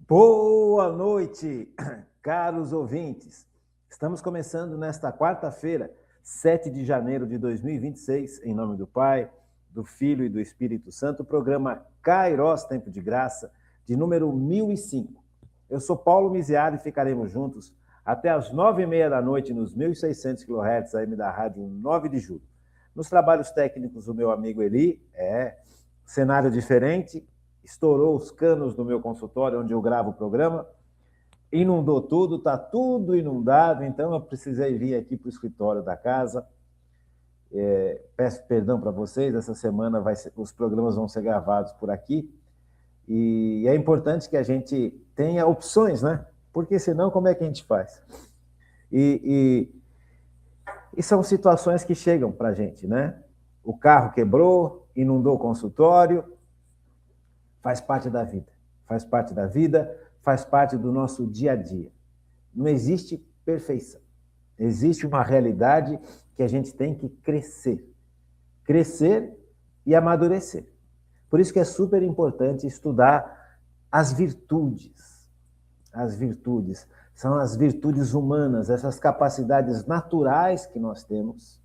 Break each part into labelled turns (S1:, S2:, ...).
S1: Boa noite, caros ouvintes. Estamos começando nesta quarta-feira, 7 de janeiro de 2026, em nome do Pai, do Filho e do Espírito Santo, o programa Kairos Tempo de Graça, de número 1005. Eu sou Paulo Miziari e ficaremos juntos até as 9h30 da noite nos 1.600 kHz AM da Rádio 9 de Julho. Nos trabalhos técnicos, o meu amigo Eli, cenário diferente, estourou os canos do meu consultório, onde eu gravo o programa, inundou tudo, está tudo inundado, então eu precisei vir aqui para o escritório da casa. Peço perdão para vocês, essa semana os programas vão ser gravados por aqui, e é importante que a gente tenha opções, né? Porque senão, como é que a gente faz? E são situações que chegam para a gente, né? O carro quebrou, inundou o consultório, faz parte da vida, faz parte do nosso dia a dia. Não existe perfeição. Existe uma realidade que a gente tem que crescer e amadurecer. Por isso que é super importante estudar as virtudes. As virtudes são as virtudes humanas, essas capacidades naturais que nós temos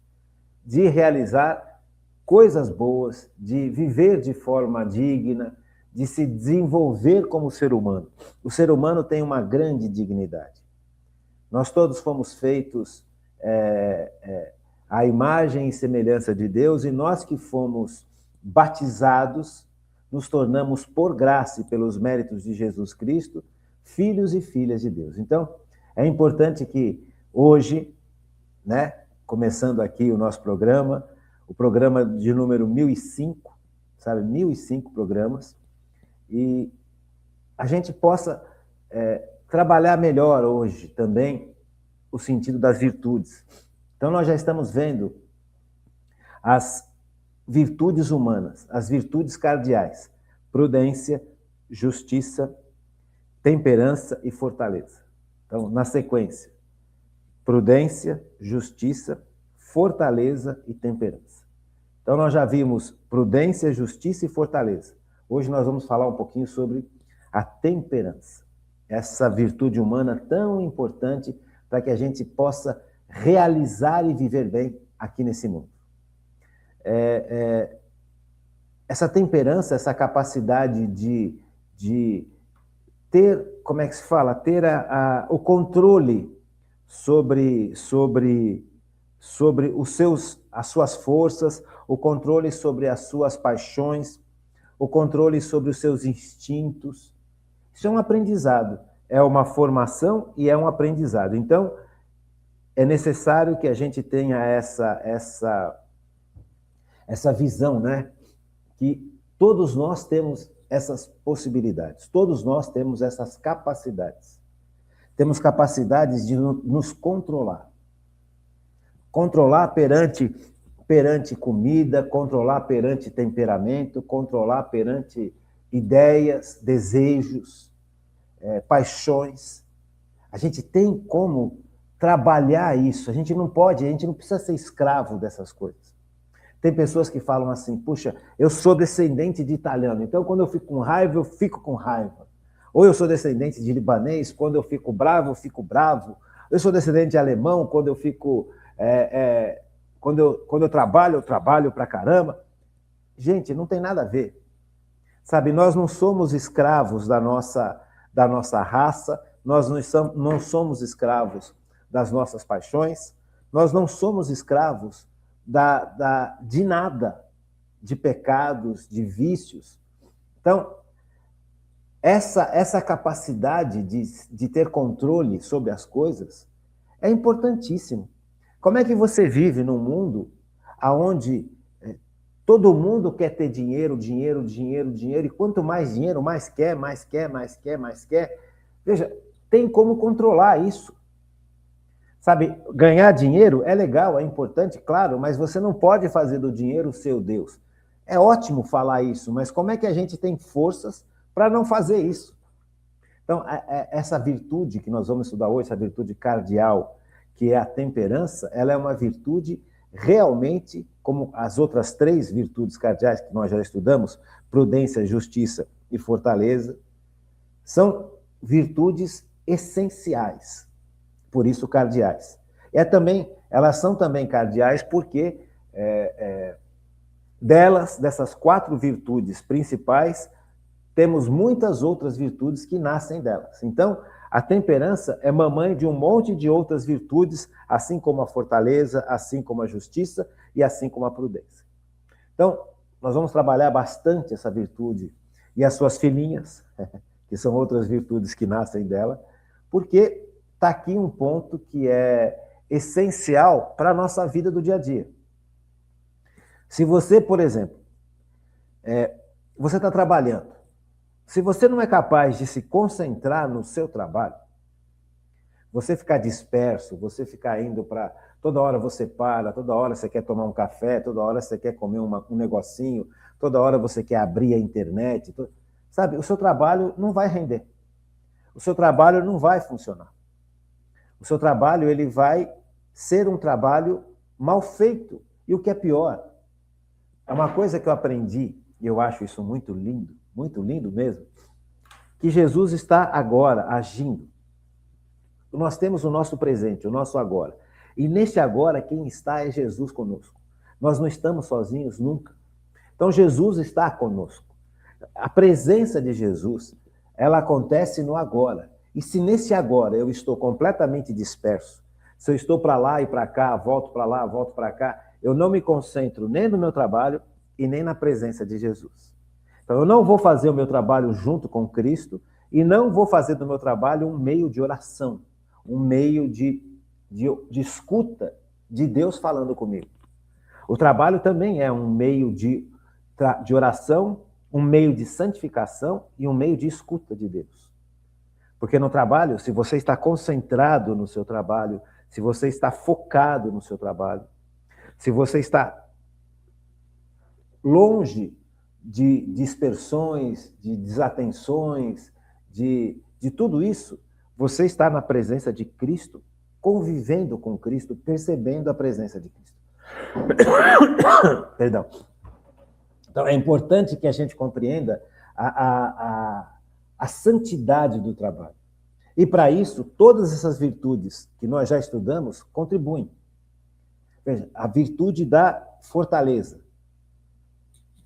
S1: de realizar coisas boas, de viver de forma digna, de se desenvolver como ser humano. O ser humano tem uma grande dignidade. Nós todos fomos feitos à imagem e semelhança de Deus, e nós que fomos batizados, nos tornamos, por graça e pelos méritos de Jesus Cristo, filhos e filhas de Deus. Então, é importante que hoje, né, começando aqui o nosso programa, o programa de número 1005, sabe, 1005 programas, e a gente possa trabalhar melhor hoje também o sentido das virtudes. Então, nós já estamos vendo as virtudes humanas, as virtudes cardeais: prudência, justiça, temperança e fortaleza. Então, na sequência, prudência, justiça, fortaleza e temperança. Então, nós já vimos prudência, justiça e fortaleza. Hoje nós vamos falar um pouquinho sobre a temperança, essa virtude humana tão importante para que a gente possa realizar e viver bem aqui nesse mundo. Essa temperança, essa capacidade de ter, como é que se fala? Ter o controle sobre as suas forças, o controle sobre as suas paixões, o controle sobre os seus instintos. Isso é um aprendizado, é uma formação e é um aprendizado. Então, é necessário que a gente tenha essa visão, né? Que todos nós temos essas possibilidades, todos nós temos essas capacidades. Temos capacidades de nos controlar. Controlar perante comida, controlar perante temperamento, controlar perante ideias, desejos, paixões. A gente tem como trabalhar isso. A gente não precisa ser escravo dessas coisas. Tem pessoas que falam assim: puxa, eu sou descendente de italiano, então quando eu fico com raiva, eu fico com raiva. Ou eu sou descendente de libanês, quando eu fico bravo, eu fico bravo. Eu sou descendente de alemão, quando eu fico... Quando eu trabalho pra caramba. Gente, não tem nada a ver. Sabe, nós não somos escravos da nossa raça, nós não somos escravos das nossas paixões, nós não somos escravos de nada, de pecados, de vícios. Então, essa capacidade de ter controle sobre as coisas é importantíssimo. Como é que você vive num mundo onde todo mundo quer ter dinheiro, e quanto mais dinheiro, mais quer. Veja, tem como controlar isso. Sabe, ganhar dinheiro é legal, é importante, claro, mas você não pode fazer do dinheiro o seu Deus. É ótimo falar isso, mas como é que a gente tem forças para não fazer isso? Então, essa virtude que nós vamos estudar hoje, essa virtude cardeal, que é a temperança, ela é uma virtude realmente, como as outras 3 virtudes cardeais que nós já estudamos, prudência, justiça e fortaleza, são virtudes essenciais, por isso cardeais. Elas são também cardeais porque dessas 4 virtudes principais, temos muitas outras virtudes que nascem delas. Então, a temperança é mamãe de um monte de outras virtudes, assim como a fortaleza, assim como a justiça e assim como a prudência. Então, nós vamos trabalhar bastante essa virtude e as suas filhinhas, que são outras virtudes que nascem dela, porque está aqui um ponto que é essencial para a nossa vida do dia a dia. Se você, por exemplo, você está trabalhando, se você não é capaz de se concentrar no seu trabalho, você ficar disperso, você ficar indo para... Toda hora você para, toda hora você quer tomar um café, toda hora você quer comer um negocinho, toda hora você quer abrir a internet. Sabe, o seu trabalho não vai render. O seu trabalho não vai funcionar. O seu trabalho ele vai ser um trabalho mal feito. E o que é pior, é uma coisa que eu aprendi, e eu acho isso muito lindo mesmo, que Jesus está agora agindo. Nós temos o nosso presente, o nosso agora. E nesse agora, quem está é Jesus conosco. Nós não estamos sozinhos nunca. Então, Jesus está conosco. A presença de Jesus, ela acontece no agora. E se nesse agora eu estou completamente disperso, se eu estou para lá e para cá, volto para lá, volto para cá, eu não me concentro nem no meu trabalho e nem na presença de Jesus. Então, eu não vou fazer o meu trabalho junto com Cristo e não vou fazer do meu trabalho um meio de oração, um meio de escuta de Deus falando comigo. O trabalho também é um meio de oração, um meio de santificação e um meio de escuta de Deus. Porque no trabalho, se você está concentrado no seu trabalho, se você está focado no seu trabalho, se você está longe de dispersões, de desatenções, de tudo isso, você está na presença de Cristo, convivendo com Cristo, percebendo a presença de Cristo. Perdão. Então, é importante que a gente compreenda a santidade do trabalho. E, para isso, todas essas virtudes que nós já estudamos contribuem. Veja, a virtude da fortaleza.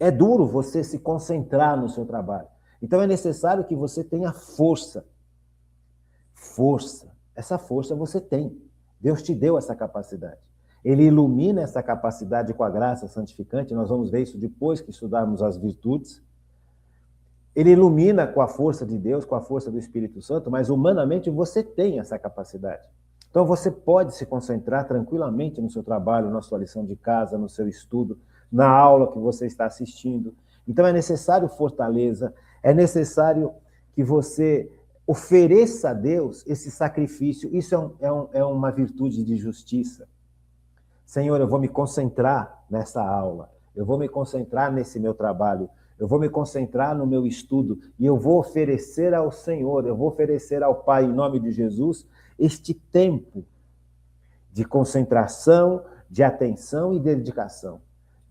S1: É duro você se concentrar no seu trabalho. Então, é necessário que você tenha força. Força. Essa força você tem. Deus te deu essa capacidade. Ele ilumina essa capacidade com a graça santificante. Nós vamos ver isso depois que estudarmos as virtudes. Ele ilumina com a força de Deus, com a força do Espírito Santo, mas humanamente você tem essa capacidade. Então você pode se concentrar tranquilamente no seu trabalho, na sua lição de casa, no seu estudo, na aula que você está assistindo. Então é necessário fortaleza, é necessário que você ofereça a Deus esse sacrifício. Isso é uma virtude de justiça. Senhor, eu vou me concentrar nessa aula, eu vou me concentrar nesse meu trabalho, eu vou me concentrar no meu estudo e eu vou oferecer ao Senhor, eu vou oferecer ao Pai, em nome de Jesus, este tempo de concentração, de atenção e dedicação.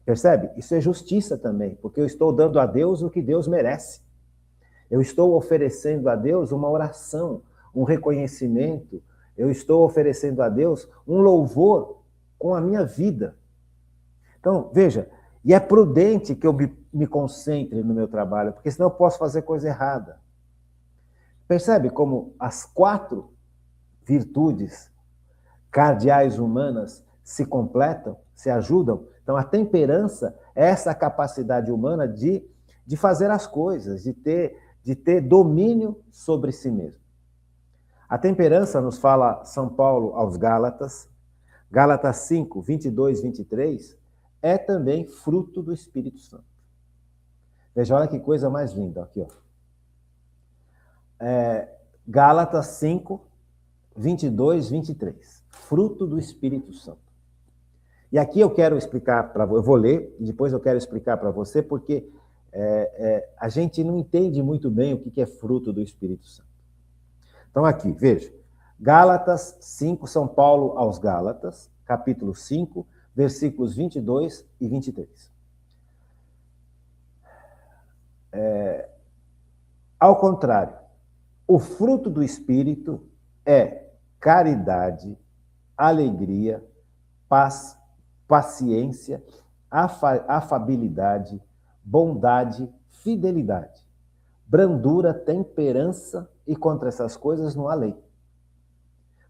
S1: Percebe? Isso é justiça também, porque eu estou dando a Deus o que Deus merece. Eu estou oferecendo a Deus uma oração, um reconhecimento, eu estou oferecendo a Deus um louvor com a minha vida. Então, veja, e é prudente que eu me concentre no meu trabalho, porque senão eu posso fazer coisa errada. Percebe como as 4 virtudes cardeais humanas se completam, se ajudam? Então, a temperança é essa capacidade humana de fazer as coisas, de ter domínio sobre si mesmo. A temperança, nos fala São Paulo aos Gálatas, Gálatas 5, 22, 23, é também fruto do Espírito Santo. Veja, olha que coisa mais linda aqui, ó. Gálatas 5, 22, 23. Fruto do Espírito Santo. E aqui eu quero explicar para você, eu vou ler, e depois eu quero explicar para você, porque a gente não entende muito bem o que é fruto do Espírito Santo. Então aqui, veja, Gálatas 5, São Paulo aos Gálatas, capítulo 5, versículos 22 e 23. Ao contrário, O fruto do Espírito é caridade, alegria, paz, paciência, afabilidade, bondade, fidelidade, brandura, temperança, e contra essas coisas não há lei.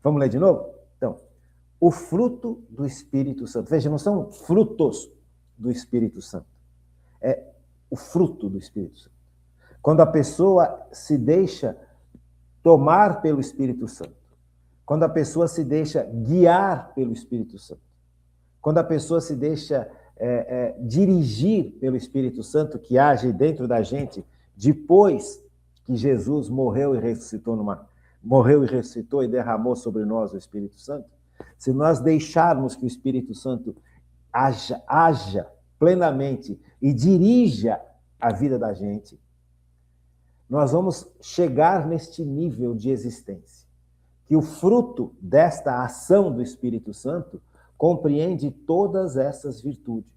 S1: Vamos ler de novo? Então, o fruto do Espírito Santo. Veja, não são frutos do Espírito Santo. É o fruto do Espírito Santo. Quando a pessoa se deixa tomar pelo Espírito Santo. Quando a pessoa se deixa guiar pelo Espírito Santo. Quando a pessoa se deixa dirigir pelo Espírito Santo, que age dentro da gente, depois que Jesus morreu e ressuscitou e derramou sobre nós o Espírito Santo, se nós deixarmos que o Espírito Santo haja plenamente e dirija a vida da gente, nós vamos chegar neste nível de existência, que o fruto desta ação do Espírito Santo compreende todas essas virtudes.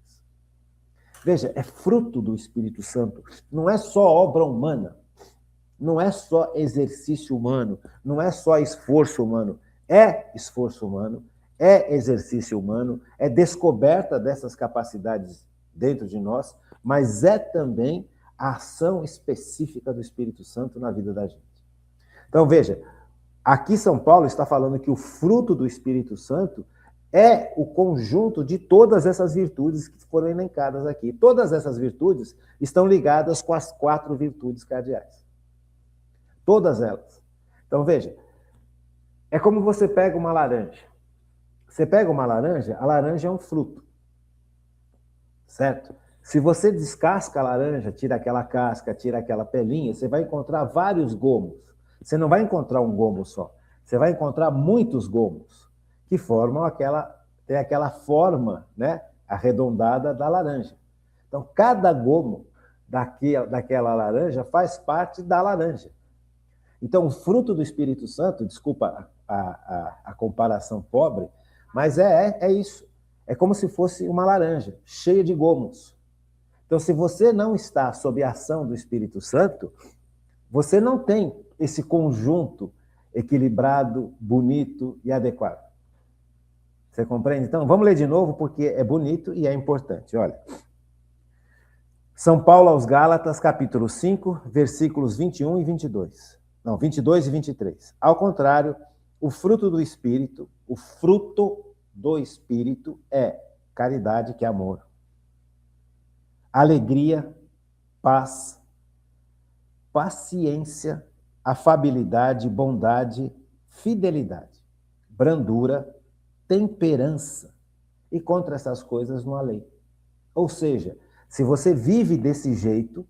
S1: Veja, é fruto do Espírito Santo, não é só obra humana, não é só exercício humano, não é só esforço humano, é esforço humano, é exercício humano, é descoberta dessas capacidades dentro de nós, mas é também a ação específica do Espírito Santo na vida da gente. Então, veja, aqui São Paulo está falando que o fruto do Espírito Santo é o conjunto de todas essas virtudes que foram elencadas aqui. Todas essas virtudes estão ligadas com as 4 virtudes cardeais. Todas elas. Então, veja, é como você pega uma laranja. Você pega uma laranja, a laranja é um fruto. Certo? Se você descasca a laranja, tira aquela casca, tira aquela pelinha, você vai encontrar vários gomos. Você não vai encontrar um gomo só. Você vai encontrar muitos gomos que formam aquela forma, né, arredondada da laranja. Então, cada gomo daquela laranja faz parte da laranja. Então, o fruto do Espírito Santo, desculpa a comparação pobre, mas é isso. É como se fosse uma laranja, cheia de gomos. Então, se você não está sob a ação do Espírito Santo, você não tem esse conjunto equilibrado, bonito e adequado. Você compreende? Então, vamos ler de novo, porque é bonito e é importante. Olha, São Paulo aos Gálatas, capítulo 5, versículos 21 e 22. Não, 22 e 23. Ao contrário, o fruto do Espírito é caridade, que é amor, alegria, paz, paciência, afabilidade, bondade, fidelidade, brandura, temperança. E contra essas coisas não há lei. Ou seja, se você vive desse jeito,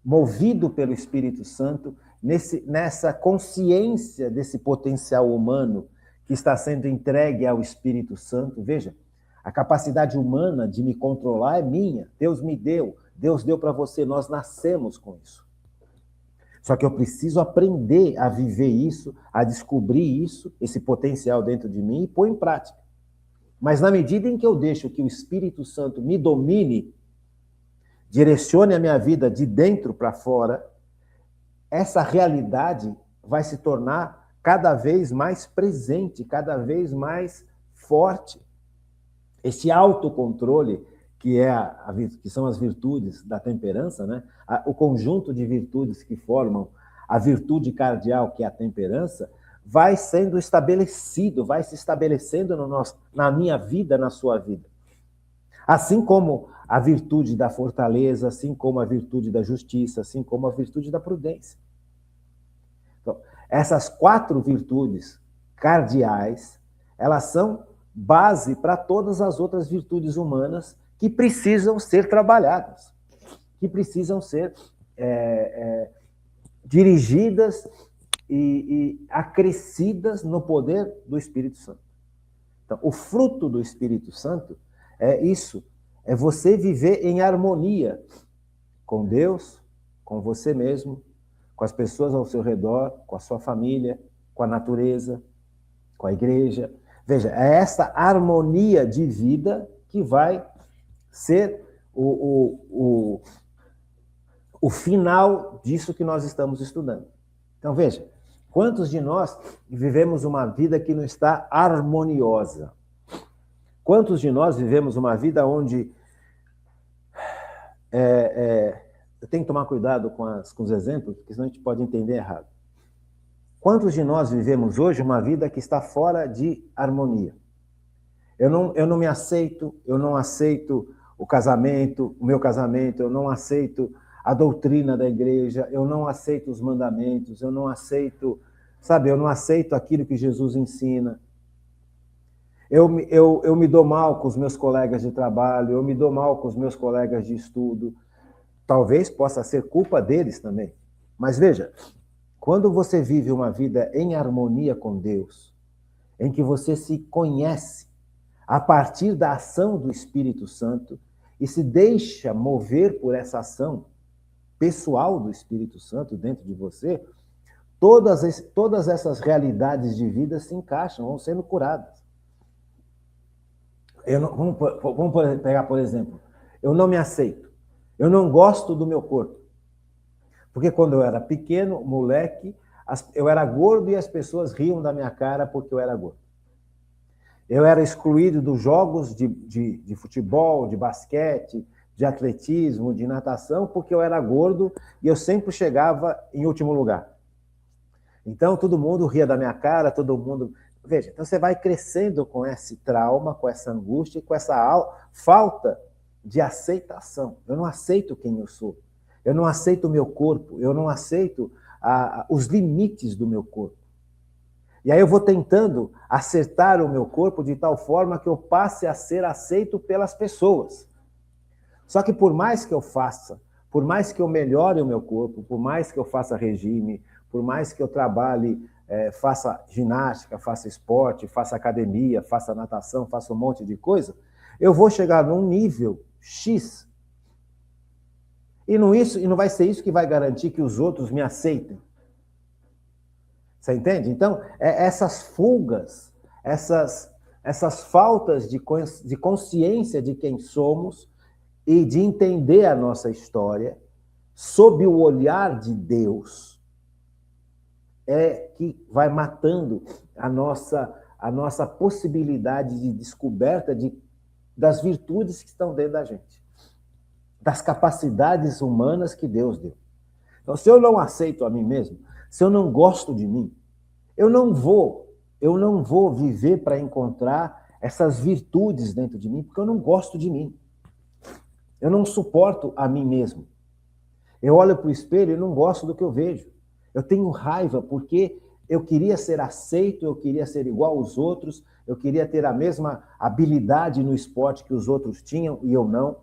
S1: movido pelo Espírito Santo, nessa consciência desse potencial humano que está sendo entregue ao Espírito Santo, veja, a capacidade humana de me controlar é minha, Deus me deu, Deus deu para você, nós nascemos com isso. Só que eu preciso aprender a viver isso, a descobrir isso, esse potencial dentro de mim e pôr em prática. Mas na medida em que eu deixo que o Espírito Santo me domine, direcione a minha vida de dentro para fora, essa realidade vai se tornar cada vez mais presente, cada vez mais forte. Esse autocontrole, que são as virtudes da temperança, né? O conjunto de virtudes que formam a virtude cardeal, que é a temperança, vai sendo estabelecido, vai se estabelecendo na minha vida, na sua vida. Assim como a virtude da fortaleza, assim como a virtude da justiça, assim como a virtude da prudência. Então, essas 4 virtudes cardeais, elas são base para todas as outras virtudes humanas que precisam ser trabalhadas, que precisam ser dirigidas e acrescidas no poder do Espírito Santo. Então, o fruto do Espírito Santo é isso, é você viver em harmonia com Deus, com você mesmo, com as pessoas ao seu redor, com a sua família, com a natureza, com a igreja. Veja, é essa harmonia de vida que vai ser o final disso que nós estamos estudando. Então, veja, quantos de nós vivemos uma vida que não está harmoniosa? Quantos de nós vivemos uma vida onde... eu tenho que tomar cuidado com os exemplos, porque senão a gente pode entender errado. Quantos de nós vivemos hoje uma vida que está fora de harmonia? Eu não me aceito, eu não aceito o meu casamento, eu não aceito a doutrina da igreja, eu não aceito os mandamentos, eu não aceito, eu não aceito aquilo que Jesus ensina. Eu me dou mal com os meus colegas de trabalho, eu me dou mal com os meus colegas de estudo. Talvez possa ser culpa deles também. Mas veja, quando você vive uma vida em harmonia com Deus, em que você se conhece a partir da ação do Espírito Santo e se deixa mover por essa ação pessoal do Espírito Santo dentro de você, todas essas realidades de vida se encaixam, vão sendo curadas. Vamos pegar, por exemplo, eu não me aceito, eu não gosto do meu corpo. Porque quando eu era pequeno, moleque, eu era gordo e as pessoas riam da minha cara porque eu era gordo. Eu era excluído dos jogos de futebol, de basquete, de atletismo, de natação, porque eu era gordo e eu sempre chegava em último lugar. Então, todo mundo ria da minha cara, todo mundo... Veja, então você vai crescendo com esse trauma, com essa angústia, com essa falta de aceitação. Eu não aceito quem eu sou. Eu não aceito o meu corpo. Eu não aceito os limites do meu corpo. E aí eu vou tentando acertar o meu corpo de tal forma que eu passe a ser aceito pelas pessoas. Só que por mais que eu faça, por mais que eu melhore o meu corpo, por mais que eu faça regime, por mais que eu trabalhe, faça ginástica, faça esporte, faça academia, faça natação, faça um monte de coisa, eu vou chegar num nível X. E não vai ser isso que vai garantir que os outros me aceitem. Você entende? Então, essas fugas, essas faltas de consciência de quem somos e de entender a nossa história, sob o olhar de Deus, é que vai matando a nossa possibilidade de descoberta das virtudes que estão dentro da gente, das capacidades humanas que Deus deu. Então, se eu não aceito a mim mesmo, se eu não gosto de mim, eu não vou viver para encontrar essas virtudes dentro de mim, porque eu não gosto de mim. Eu não suporto a mim mesmo. Eu olho para o espelho e não gosto do que eu vejo. Eu tenho raiva porque eu queria ser aceito, eu queria ser igual aos outros, eu queria ter a mesma habilidade no esporte que os outros tinham e eu não.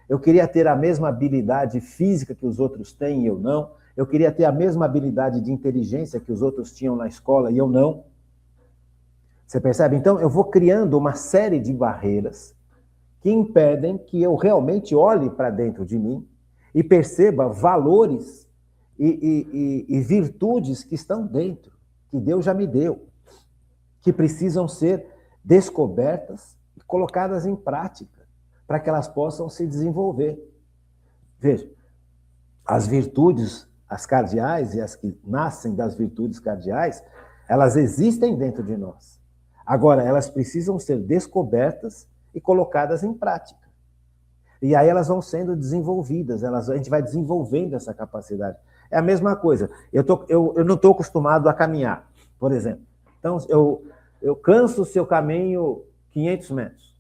S1: Eu queria ter a mesma habilidade física que os outros têm e eu não. Eu queria ter a mesma habilidade de inteligência que os outros tinham na escola e eu não. Você percebe? Então, eu vou criando uma série de barreiras que impedem que eu realmente olhe para dentro de mim e perceba valores e virtudes que estão dentro, que Deus já me deu, que precisam ser descobertas e colocadas em prática, para que elas possam se desenvolver. Veja, as virtudes, as cardeais e as que nascem das virtudes cardeais, elas existem dentro de nós. Agora, elas precisam ser descobertas e colocadas em prática. E aí elas vão sendo desenvolvidas, a gente vai desenvolvendo essa capacidade. É a mesma coisa. Eu não estou acostumado a caminhar, por exemplo. Então, eu canso se eu caminho 500 metros.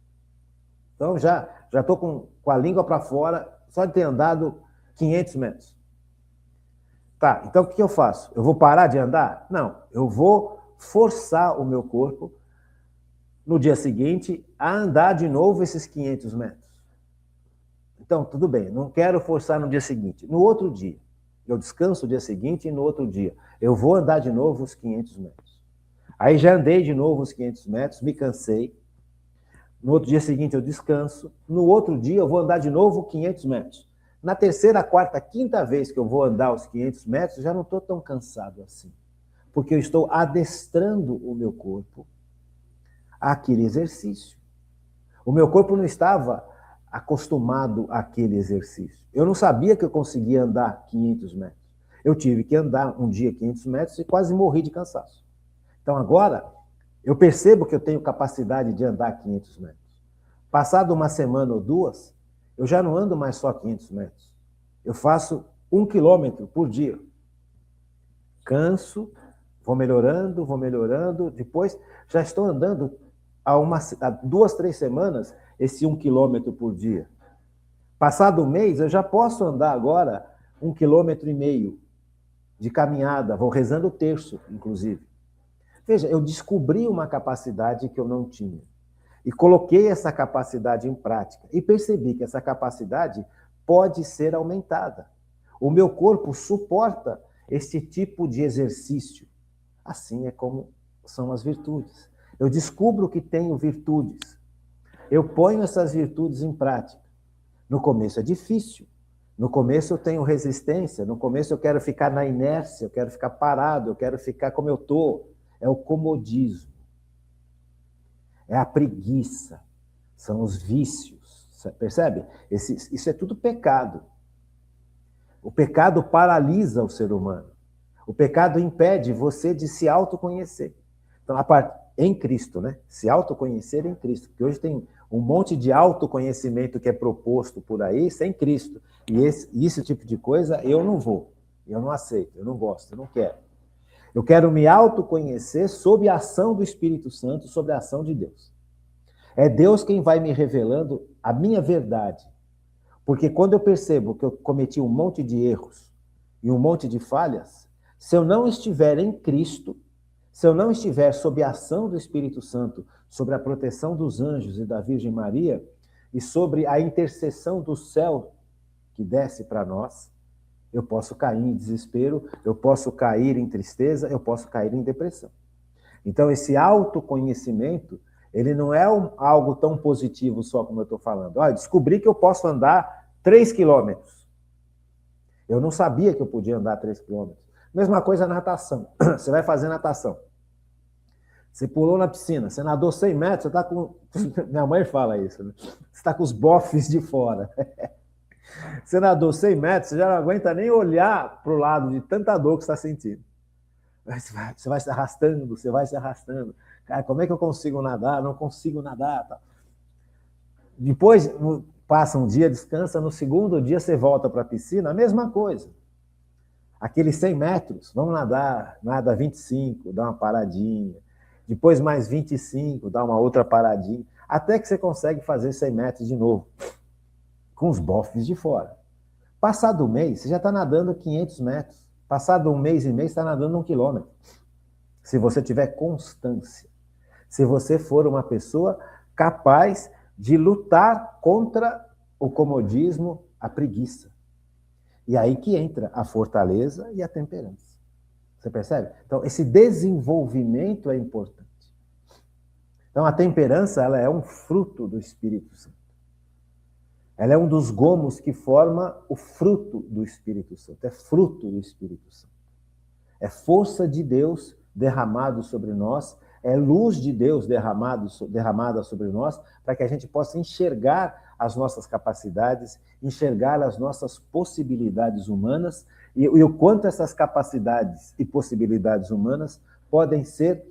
S1: Então, já estou com a língua para fora, só de ter andado 500 metros. Tá, então o que eu faço? Eu vou parar de andar? Não, eu vou forçar o meu corpo, no dia seguinte, a andar de novo esses 500 metros. Então, tudo bem, não quero forçar no dia seguinte. No outro dia, eu descanso o dia seguinte e no outro dia, eu vou andar de novo os 500 metros. Aí já andei de novo os 500 metros, me cansei. No outro dia seguinte eu descanso. No outro dia eu vou andar de novo 500 metros. Na terceira, quarta, quinta vez que eu vou andar os 500 metros, já não estou tão cansado assim. Porque eu estou adestrando o meu corpo àquele exercício. O meu corpo não estava acostumado àquele exercício. Eu não sabia que eu conseguia andar 500 metros. Eu tive que andar um dia 500 metros e quase morri de cansaço. Então agora, eu percebo que eu tenho capacidade de andar 500 metros. Passado uma semana ou duas, eu já não ando mais só 500 metros. Eu faço 1 quilômetro por dia. Canso, vou melhorando. Depois, já estou andando há 2, 3 semanas esse 1 quilômetro por dia. Passado um mês, eu já posso andar agora 1,5 quilômetros de caminhada. Vou rezando o terço, inclusive. Veja, eu descobri uma capacidade que eu não tinha. E coloquei essa capacidade em prática. E percebi que essa capacidade pode ser aumentada. O meu corpo suporta esse tipo de exercício. Assim é como são as virtudes. Eu descubro que tenho virtudes. Eu ponho essas virtudes em prática. No começo é difícil. No começo eu tenho resistência. No começo eu quero ficar na inércia, eu quero ficar parado, eu quero ficar como eu estou. É o comodismo. É a preguiça. São os vícios. Percebe? Isso é tudo pecado. O pecado paralisa o ser humano. O pecado impede você de se autoconhecer. Então, em Cristo, né? Se autoconhecer em Cristo. Porque hoje tem um monte de autoconhecimento que é proposto por aí sem Cristo. E esse tipo de coisa eu não vou. Eu não aceito, eu não gosto, eu não quero. Eu quero me autoconhecer sob a ação do Espírito Santo, sob a ação de Deus. É Deus quem vai me revelando a minha verdade. Porque quando eu percebo que eu cometi um monte de erros e um monte de falhas, se eu não estiver em Cristo, se eu não estiver sob a ação do Espírito Santo, sobre a proteção dos anjos e da Virgem Maria, e sobre a intercessão do céu que desce para nós, eu posso cair em desespero, eu posso cair em tristeza, eu posso cair em depressão. Então, esse autoconhecimento, ele não é algo tão positivo só como eu estou falando. Olha, descobri que eu posso andar 3 quilômetros. Eu não sabia que eu podia andar 3 quilômetros. Mesma coisa na natação. Você vai fazer natação. Você pulou na piscina, você nadou 100 metros, você está com... Minha mãe fala isso, né? Você está com os bofes de fora. Você nadou 100 metros, você já não aguenta nem olhar para o lado de tanta dor que você está sentindo. Você vai se arrastando, você vai se arrastando. Cara, como é que eu consigo nadar? Não consigo nadar. Tá. Depois, passa um dia, descansa, no segundo dia você volta para a piscina, a mesma coisa. Aqueles 100 metros, vamos nadar, nada 25, dá uma paradinha. Depois mais 25, dá uma outra paradinha. Até que você consegue fazer 100 metros de novo, com os bofes de fora. Passado um mês, você já está nadando 500 metros. Passado um mês e meio, você está nadando 1 quilômetro. Se você tiver constância. Se você for uma pessoa capaz de lutar contra o comodismo, a preguiça. E aí que entra a fortaleza e a temperança. Você percebe? Então, esse desenvolvimento é importante. Então, a temperança, ela é um fruto do Espírito Santo. Ela é um dos gomos que forma o fruto do Espírito Santo. É fruto do Espírito Santo. É força de Deus derramado sobre nós, é luz de Deus derramada sobre nós, para que a gente possa enxergar as nossas capacidades, enxergar as nossas possibilidades humanas e o quanto essas capacidades e possibilidades humanas podem ser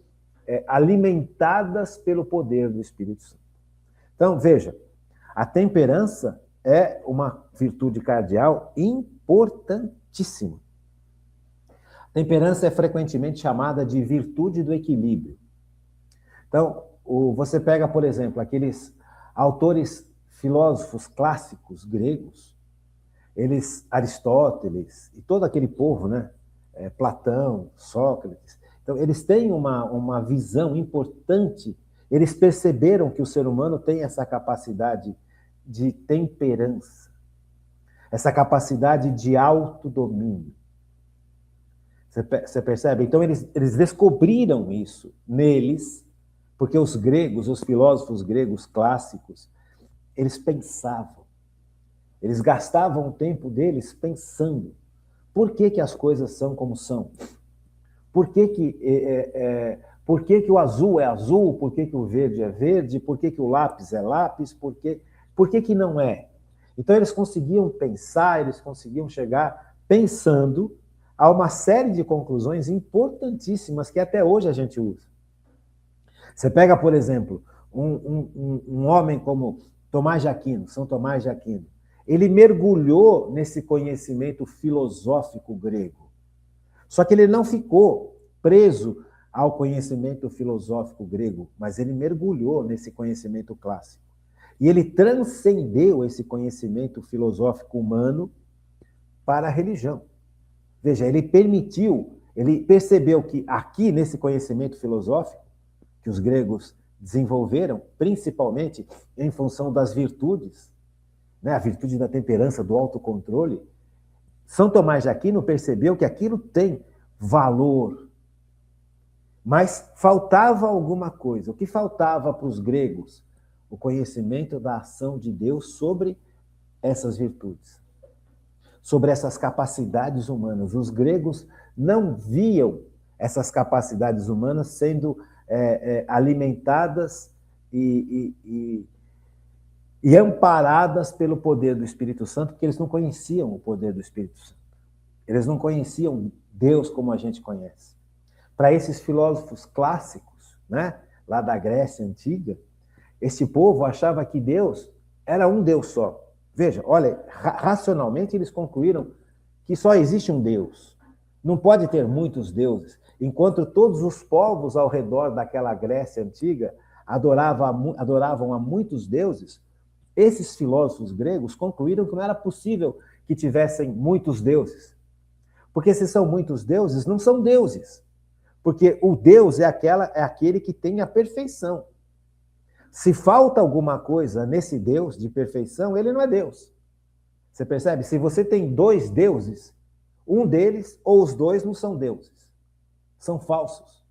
S1: alimentadas pelo poder do Espírito Santo. Então, veja, a temperança é uma virtude cardeal importantíssima. A temperança é frequentemente chamada de virtude do equilíbrio. Então, você pega, por exemplo, aqueles autores filósofos clássicos gregos, Aristóteles e todo aquele povo, né? Platão, Sócrates. Então, eles têm uma visão importante. Eles perceberam que o ser humano tem essa capacidade de temperança, essa capacidade de autodomínio. Você percebe? Então, eles descobriram isso neles, porque os gregos, os filósofos gregos clássicos, eles pensavam. Eles gastavam o tempo deles pensando. Por que as coisas são como são? Por que o azul é azul? Por que o verde é verde? Por que o lápis é lápis? Por que não é? Então, eles conseguiam pensar, eles conseguiam chegar pensando há uma série de conclusões importantíssimas que até hoje a gente usa. Você pega, por exemplo, um homem como Tomás de Aquino, São Tomás de Aquino. Ele mergulhou nesse conhecimento filosófico grego. Só que ele não ficou preso ao conhecimento filosófico grego, mas ele mergulhou nesse conhecimento clássico. E ele transcendeu esse conhecimento filosófico humano para a religião. Veja, ele percebeu que aqui, nesse conhecimento filosófico, que os gregos desenvolveram, principalmente em função das virtudes, né? A virtude da temperança, do autocontrole, São Tomás de Aquino percebeu que aquilo tem valor, mas faltava alguma coisa. O que faltava para os gregos? O conhecimento da ação de Deus sobre essas virtudes, sobre essas capacidades humanas. Os gregos não viam essas capacidades humanas sendo alimentadas e amparadas pelo poder do Espírito Santo, porque eles não conheciam o poder do Espírito Santo. Eles não conheciam Deus como a gente conhece. Para esses filósofos clássicos, né, lá da Grécia Antiga, esse povo achava que Deus era um Deus só. Veja, olha, racionalmente eles concluíram que só existe um Deus. Não pode ter muitos deuses. Enquanto todos os povos ao redor daquela Grécia Antiga adoravam a muitos deuses, esses filósofos gregos concluíram que não era possível que tivessem muitos deuses. Porque se são muitos deuses, não são deuses. Porque o Deus é aquele que tem a perfeição. Se falta alguma coisa nesse Deus de perfeição, ele não é Deus. Você percebe? Se você tem dois deuses, um deles ou os dois não são deuses. São falsos.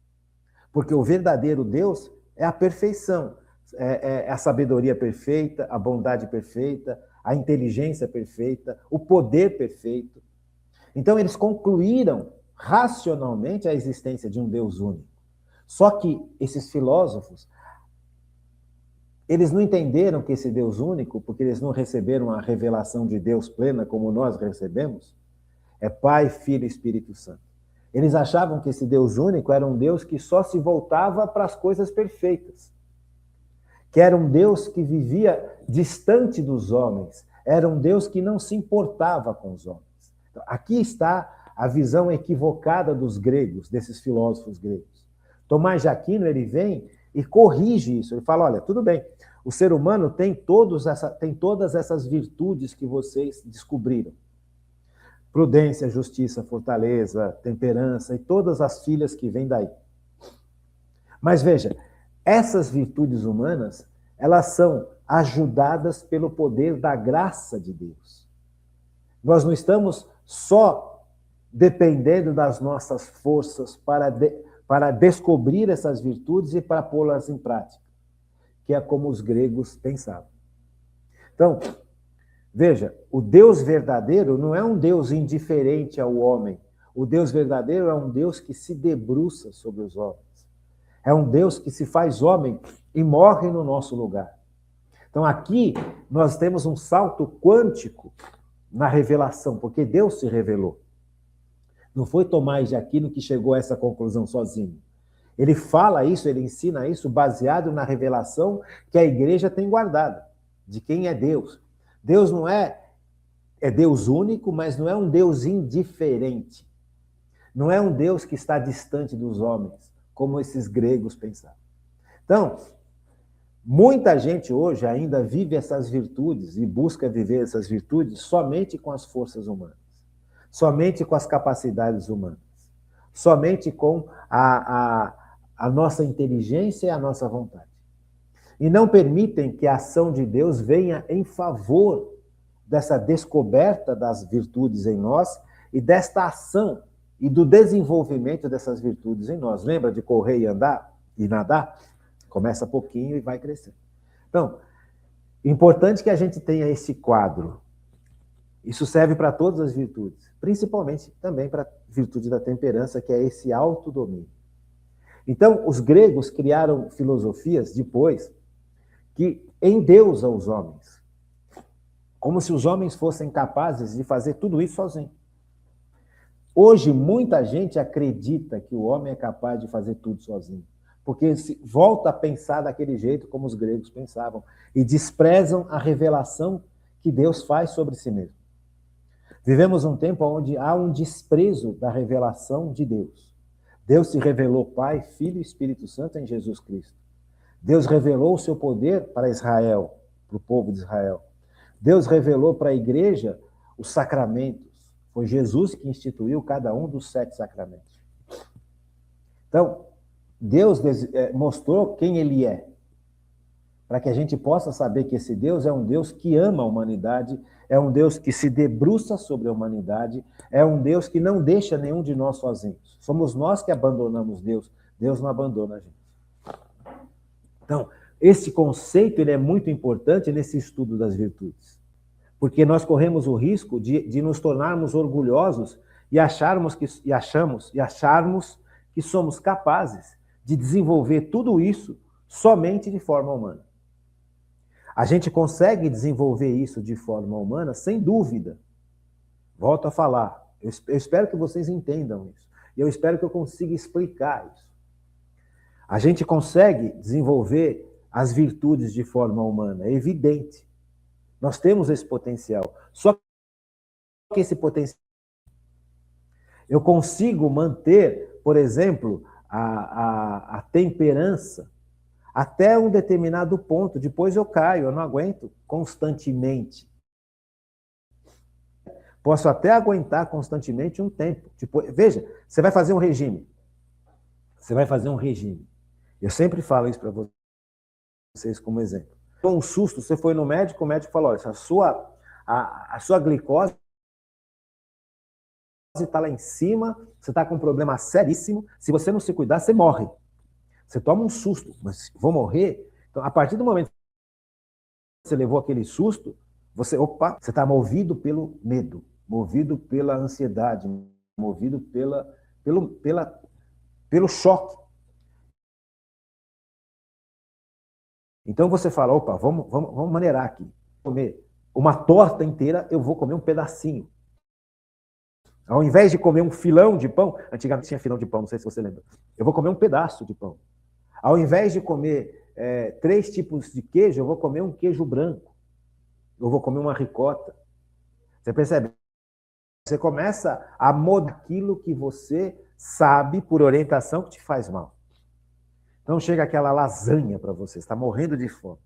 S1: Porque o verdadeiro Deus é a perfeição. É a sabedoria perfeita, a bondade perfeita, a inteligência perfeita, o poder perfeito. Então, eles concluíram racionalmente a existência de um Deus único. Só que esses filósofos, eles não entenderam que esse Deus único, porque eles não receberam a revelação de Deus plena como nós recebemos, é Pai, Filho e Espírito Santo. Eles achavam que esse Deus único era um Deus que só se voltava para as coisas perfeitas, que era um Deus que vivia distante dos homens, era um Deus que não se importava com os homens. Então, aqui está a visão equivocada dos gregos, desses filósofos gregos. Tomás de Aquino, ele vem e corrige isso. Ele fala, olha, tudo bem, o ser humano tem todas essas virtudes que vocês descobriram. Prudência, justiça, fortaleza, temperança e todas as filhas que vêm daí. Mas veja, essas virtudes humanas, elas são ajudadas pelo poder da graça de Deus. Nós não estamos só dependendo das nossas forças para descobrir essas virtudes e para pô-las em prática, que é como os gregos pensavam. Então, veja, o Deus verdadeiro não é um Deus indiferente ao homem. O Deus verdadeiro é um Deus que se debruça sobre os homens. É um Deus que se faz homem e morre no nosso lugar. Então, aqui nós temos um salto quântico na revelação, porque Deus se revelou. Não foi Tomás de Aquino que chegou a essa conclusão sozinho. Ele fala isso, ele ensina isso baseado na revelação que a igreja tem guardada, de quem é Deus. Deus não é Deus único, mas não é um Deus indiferente. Não é um Deus que está distante dos homens, como esses gregos pensavam. Então, muita gente hoje ainda vive essas virtudes e busca viver essas virtudes somente com as forças humanas, somente com as capacidades humanas, somente com a nossa inteligência e a nossa vontade. E não permitem que a ação de Deus venha em favor dessa descoberta das virtudes em nós e desta ação e do desenvolvimento dessas virtudes em nós. Lembra de correr e andar e nadar? Começa pouquinho e vai crescendo. Então, importante que a gente tenha esse quadro. Isso serve para todas as virtudes, principalmente também para a virtude da temperança, que é esse autodomínio. Então, os gregos criaram filosofias depois que endeusam os homens, como se os homens fossem capazes de fazer tudo isso sozinhos. Hoje, muita gente acredita que o homem é capaz de fazer tudo sozinho, porque se volta a pensar daquele jeito como os gregos pensavam, e desprezam a revelação que Deus faz sobre si mesmo. Vivemos um tempo onde há um desprezo da revelação de Deus. Deus se revelou Pai, Filho e Espírito Santo em Jesus Cristo. Deus revelou o seu poder para Israel, para o povo de Israel. Deus revelou para a igreja os sacramentos. Foi Jesus que instituiu cada um dos 7 sacramentos. Então, Deus mostrou quem ele é, para que a gente possa saber que esse Deus é um Deus que ama a humanidade, é um Deus que se debruça sobre a humanidade, é um Deus que não deixa nenhum de nós sozinhos. Somos nós que abandonamos Deus, Deus não abandona a gente. Então, esse conceito ele é muito importante nesse estudo das virtudes, porque nós corremos o risco de nos tornarmos orgulhosos e acharmos que somos capazes de desenvolver tudo isso somente de forma humana. A gente consegue desenvolver isso de forma humana, sem dúvida. Volto a falar. Eu espero que vocês entendam isso. E eu espero que eu consiga explicar isso. A gente consegue desenvolver as virtudes de forma humana, é evidente. Nós temos esse potencial. Só que esse potencial... Eu consigo manter, por exemplo, a temperança até um determinado ponto. Depois eu caio, eu não aguento constantemente. Posso até aguentar constantemente um tempo. Depois, veja, você vai fazer um regime. Você vai fazer um regime. Eu sempre falo isso para vocês como exemplo. Com um susto, você foi no médico, o médico falou, olha, a sua glicose está lá em cima, você está com um problema seríssimo, se você não se cuidar, você morre. Você toma um susto, mas vou morrer? Então, a partir do momento que você levou aquele susto, você está movido pelo medo, movido pela ansiedade, movido pelo choque. Então você fala, opa, vamos maneirar aqui. Comer uma torta inteira, eu vou comer um pedacinho. Ao invés de comer um filão de pão, antigamente tinha filão de pão, não sei se você lembra, eu vou comer um pedaço de pão. Ao invés de comer 3 tipos de queijo, eu vou comer um queijo branco. Eu vou comer uma ricota. Você percebe? Você começa a mudar aquilo que você sabe por orientação que te faz mal. Então chega aquela lasanha para você, está morrendo de fome.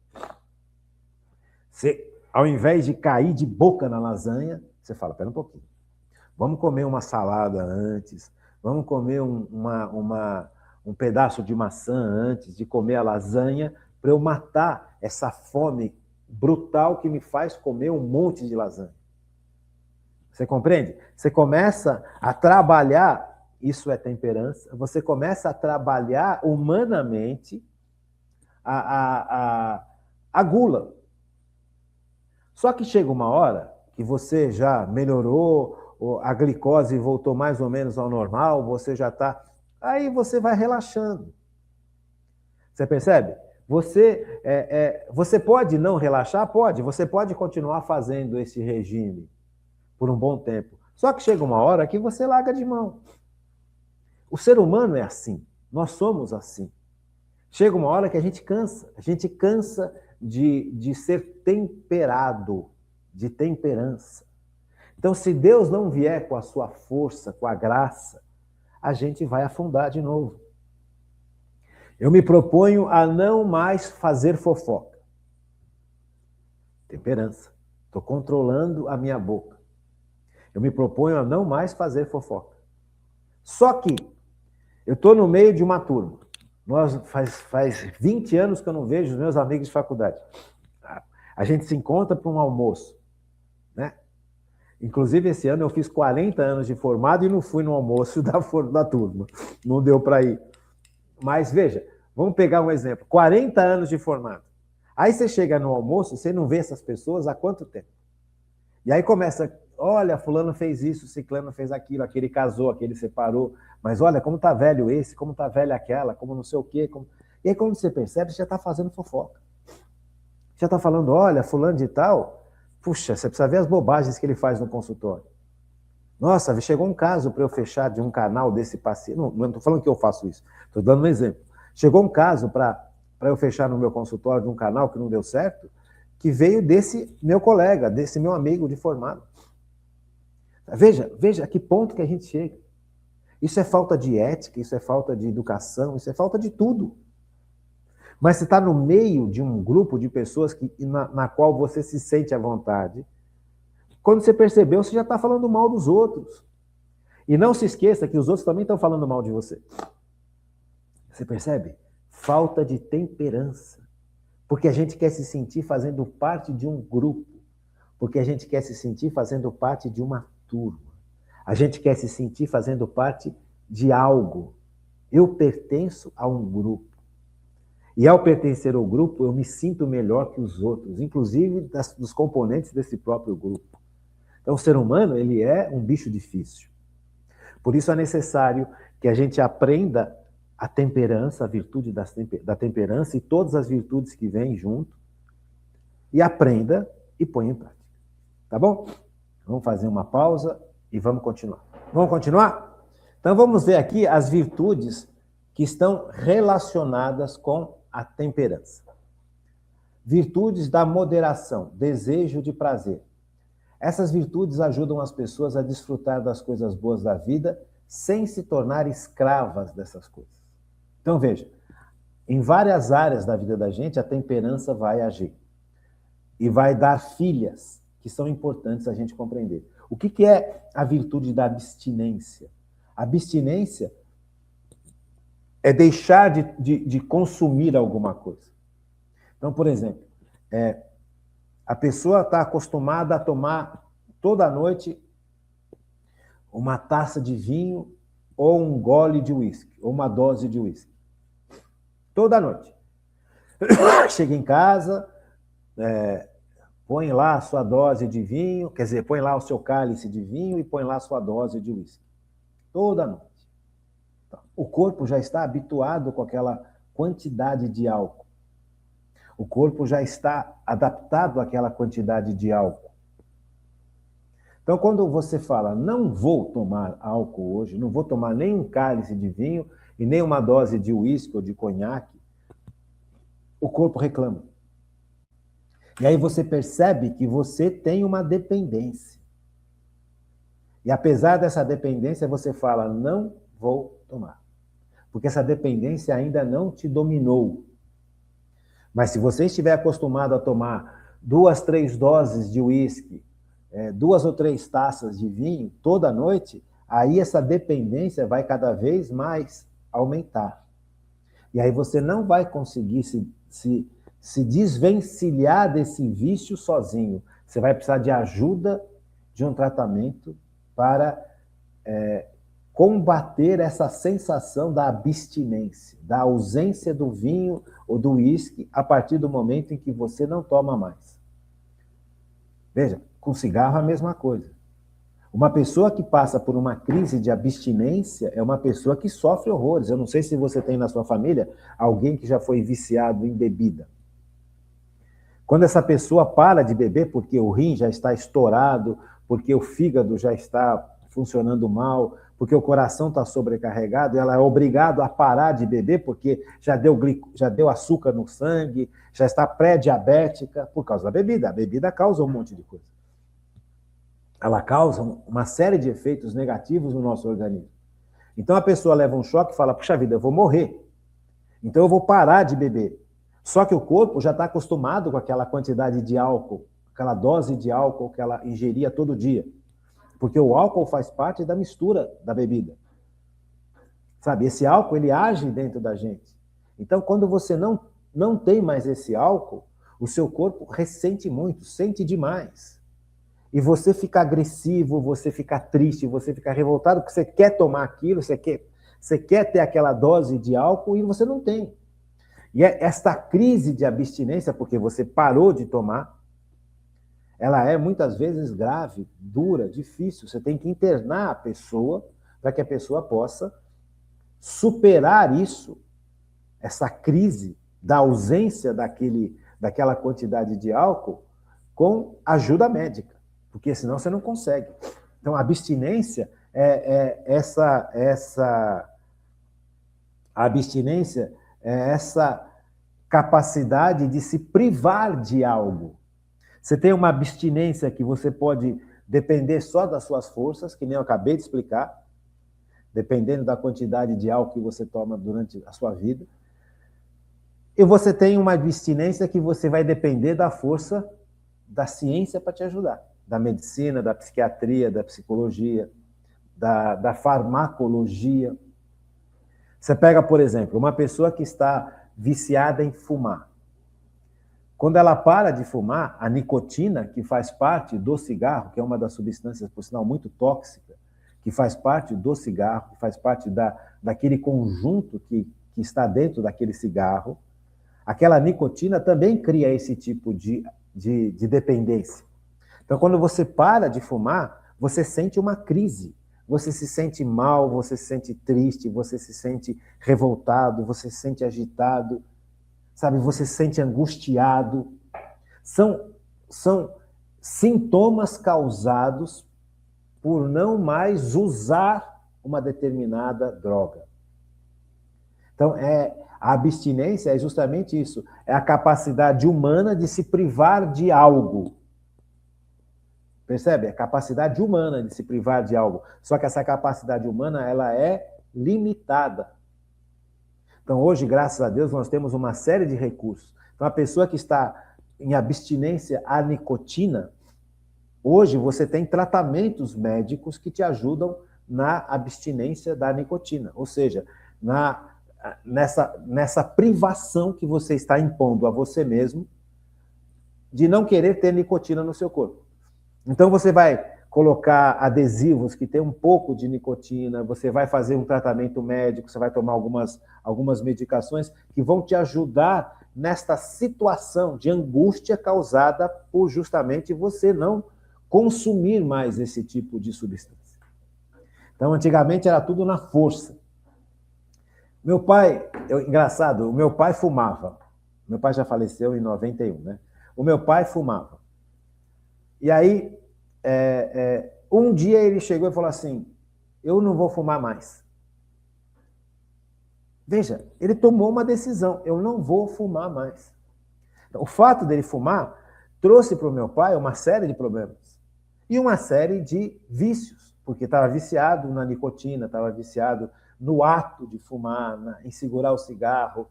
S1: Você, ao invés de cair de boca na lasanha, você fala, pera um pouquinho. Vamos comer uma salada antes, vamos comer um pedaço de maçã antes de comer a lasanha, para eu matar essa fome brutal que me faz comer um monte de lasanha. Você compreende? Você começa a trabalhar, isso é temperança, você começa a trabalhar humanamente a gula. Só que chega uma hora que você já melhorou, a glicose voltou mais ou menos ao normal, você já está... Aí você vai relaxando. Você percebe? Você pode não relaxar? Pode. Você pode continuar fazendo esse regime por um bom tempo. Só que chega uma hora que você larga de mão. O ser humano é assim. Nós somos assim. Chega uma hora que a gente cansa. A gente cansa de ser temperado, de temperança. Então, se Deus não vier com a sua força, com a graça, a gente vai afundar de novo. Eu me proponho a não mais fazer fofoca. Temperança. Estou controlando a minha boca. Eu me proponho a não mais fazer fofoca. Só que eu estou no meio de uma turma. Faz 20 anos que eu não vejo os meus amigos de faculdade. A gente se encontra para um almoço, né? Inclusive, esse ano eu fiz 40 anos de formado e não fui no almoço da turma. Não deu para ir. Mas, veja, vamos pegar um exemplo. 40 anos de formado. Aí você chega no almoço, você não vê essas pessoas há quanto tempo? E aí começa, olha, fulano fez isso, ciclano fez aquilo, aquele casou, aquele separou. Mas olha, como tá velho esse, como tá velha aquela, como não sei o quê. Como... E aí quando você percebe, você já está fazendo fofoca. Já está falando, olha, fulano de tal... Puxa, você precisa ver as bobagens que ele faz no consultório. Nossa, chegou um caso para eu fechar de um canal desse paciente. Não estou falando que eu faço isso, estou dando um exemplo. Chegou um caso para eu fechar no meu consultório de um canal que não deu certo, que veio desse meu colega, desse meu amigo de formado. Veja a que ponto que a gente chega. Isso é falta de ética, isso é falta de educação, isso é falta de tudo. Mas você está no meio de um grupo de pessoas na qual você se sente à vontade. Quando você percebeu, você já está falando mal dos outros. E não se esqueça que os outros também estão falando mal de você. Você percebe? Falta de temperança. Porque a gente quer se sentir fazendo parte de um grupo. Porque a gente quer se sentir fazendo parte de uma turma. A gente quer se sentir fazendo parte de algo. Eu pertenço a um grupo. E ao pertencer ao grupo, eu me sinto melhor que os outros, inclusive dos componentes desse próprio grupo. Então, o ser humano, ele é um bicho difícil. Por isso é necessário que a gente aprenda a temperança, a virtude da temperança e todas as virtudes que vêm junto, e aprenda e ponha em prática. Tá bom? Vamos fazer uma pausa e vamos continuar. Vamos continuar? Então, vamos ver aqui as virtudes que estão relacionadas com a temperança. Virtudes da moderação, desejo de prazer. Essas virtudes ajudam as pessoas a desfrutar das coisas boas da vida sem se tornar escravas dessas coisas. Então, veja, em várias áreas da vida da gente, a temperança vai agir e vai dar filhas que são importantes a gente compreender. O que é a virtude da abstinência? A abstinência é deixar de consumir alguma coisa. Então, por exemplo, a pessoa está acostumada a tomar toda noite uma taça de vinho ou um gole de uísque, ou uma dose de uísque. Toda noite. Chega em casa, põe lá a sua dose de vinho, quer dizer, põe lá o seu cálice de vinho e põe lá a sua dose de uísque. Toda noite. O corpo já está habituado com aquela quantidade de álcool. O corpo já está adaptado àquela quantidade de álcool. Então, quando você fala, não vou tomar álcool hoje, não vou tomar nem um cálice de vinho e nem uma dose de uísque ou de conhaque, o corpo reclama. E aí você percebe que você tem uma dependência. E apesar dessa dependência, você fala, não vou tomar. Porque essa dependência ainda não te dominou. Mas se você estiver acostumado a tomar 2, 3 doses de uísque, 2 ou 3 taças de vinho toda noite, aí essa dependência vai cada vez mais aumentar. E aí você não vai conseguir se desvencilhar desse vício sozinho. Você vai precisar de ajuda, de um tratamento para combater essa sensação da abstinência, da ausência do vinho ou do uísque a partir do momento em que você não toma mais. Veja, com cigarro é a mesma coisa. Uma pessoa que passa por uma crise de abstinência é uma pessoa que sofre horrores. Eu não sei se você tem na sua família alguém que já foi viciado em bebida. Quando essa pessoa para de beber porque o rim já está estourado, porque o fígado já está funcionando mal, porque o coração está sobrecarregado, ela é obrigada a parar de beber porque já deu açúcar no sangue, já está pré-diabética por causa da bebida. A bebida causa um monte de coisa. Ela causa uma série de efeitos negativos no nosso organismo. Então a pessoa leva um choque e fala, puxa vida, eu vou morrer. Então eu vou parar de beber. Só que o corpo já está acostumado com aquela quantidade de álcool, aquela dose de álcool que ela ingeria todo dia. Porque o álcool faz parte da mistura da bebida. Sabe, esse álcool, ele age dentro da gente. Então, quando você não tem mais esse álcool, o seu corpo ressente muito, sente demais. E você fica agressivo, você fica triste, você fica revoltado, porque você quer tomar aquilo, você quer ter aquela dose de álcool e você não tem. E esta crise de abstinência, porque você parou de tomar, ela é muitas vezes grave, dura, difícil. Você tem que internar a pessoa para que a pessoa possa superar isso, essa crise da ausência daquela quantidade de álcool, com ajuda médica, porque senão você não consegue. Então, a abstinência a abstinência é essa capacidade de se privar de algo. Você tem uma abstinência que você pode depender só das suas forças, que nem eu acabei de explicar, dependendo da quantidade de álcool que você toma durante a sua vida. E você tem uma abstinência que você vai depender da força da ciência para te ajudar, da medicina, da psiquiatria, da psicologia, da farmacologia. Você pega, por exemplo, uma pessoa que está viciada em fumar. Quando ela para de fumar, a nicotina, que faz parte do cigarro, que é uma das substâncias, por sinal, muito tóxica, que faz parte do cigarro, que faz parte daquele conjunto que está dentro daquele cigarro, aquela nicotina também cria esse tipo de dependência. Então, quando você para de fumar, você sente uma crise. Você se sente mal, você se sente triste, você se sente revoltado, você se sente agitado, sabe? Você se sente angustiado. São sintomas causados por não mais usar uma determinada droga. Então, a abstinência é justamente isso. É a capacidade humana de se privar de algo. Percebe? É a capacidade humana de se privar de algo. Só que essa capacidade humana, ela é limitada. Então, hoje, graças a Deus, nós temos uma série de recursos. Então, a pessoa que está em abstinência à nicotina, hoje você tem tratamentos médicos que te ajudam na abstinência da nicotina. Ou seja, nessa privação que você está impondo a você mesmo de não querer ter nicotina no seu corpo. Então, você vai colocar adesivos que tem um pouco de nicotina, você vai fazer um tratamento médico, você vai tomar algumas medicações que vão te ajudar nesta situação de angústia causada por justamente você não consumir mais esse tipo de substância. Então, antigamente era tudo na força. Meu pai, engraçado, o meu pai fumava. Meu pai já faleceu em 91, né? O meu pai fumava. E aí, um dia ele chegou e falou assim, eu não vou fumar mais. Veja, ele tomou uma decisão, eu não vou fumar mais. O fato dele fumar trouxe para o meu pai uma série de problemas. E uma série de vícios, porque estava viciado na nicotina, estava viciado no ato de fumar, em segurar o cigarro,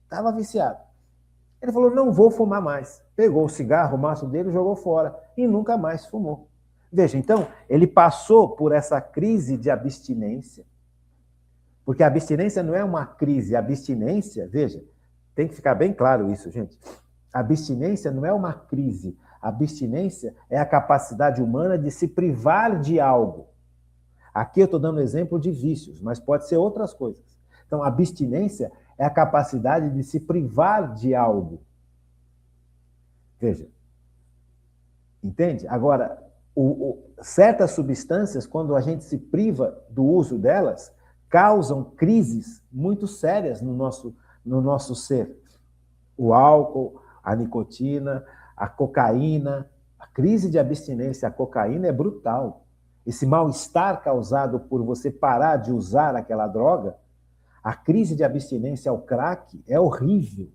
S1: estava viciado. Ele falou, não vou fumar mais. Pegou o cigarro, o maço dele, jogou fora e nunca mais fumou. Veja, então, ele passou por essa crise de abstinência, porque a abstinência não é uma crise, a abstinência, veja, tem que ficar bem claro isso, gente. A abstinência não é uma crise, a abstinência é a capacidade humana de se privar de algo. Aqui eu estou dando exemplo de vícios, mas pode ser outras coisas. Então, a abstinência é a capacidade de se privar de algo. Veja. Entende? Agora, certas substâncias, quando a gente se priva do uso delas, causam crises muito sérias no nosso ser. O álcool, a nicotina, a cocaína, a crise de abstinência, a cocaína é brutal. Esse mal-estar causado por você parar de usar aquela droga, a crise de abstinência ao crack é horrível.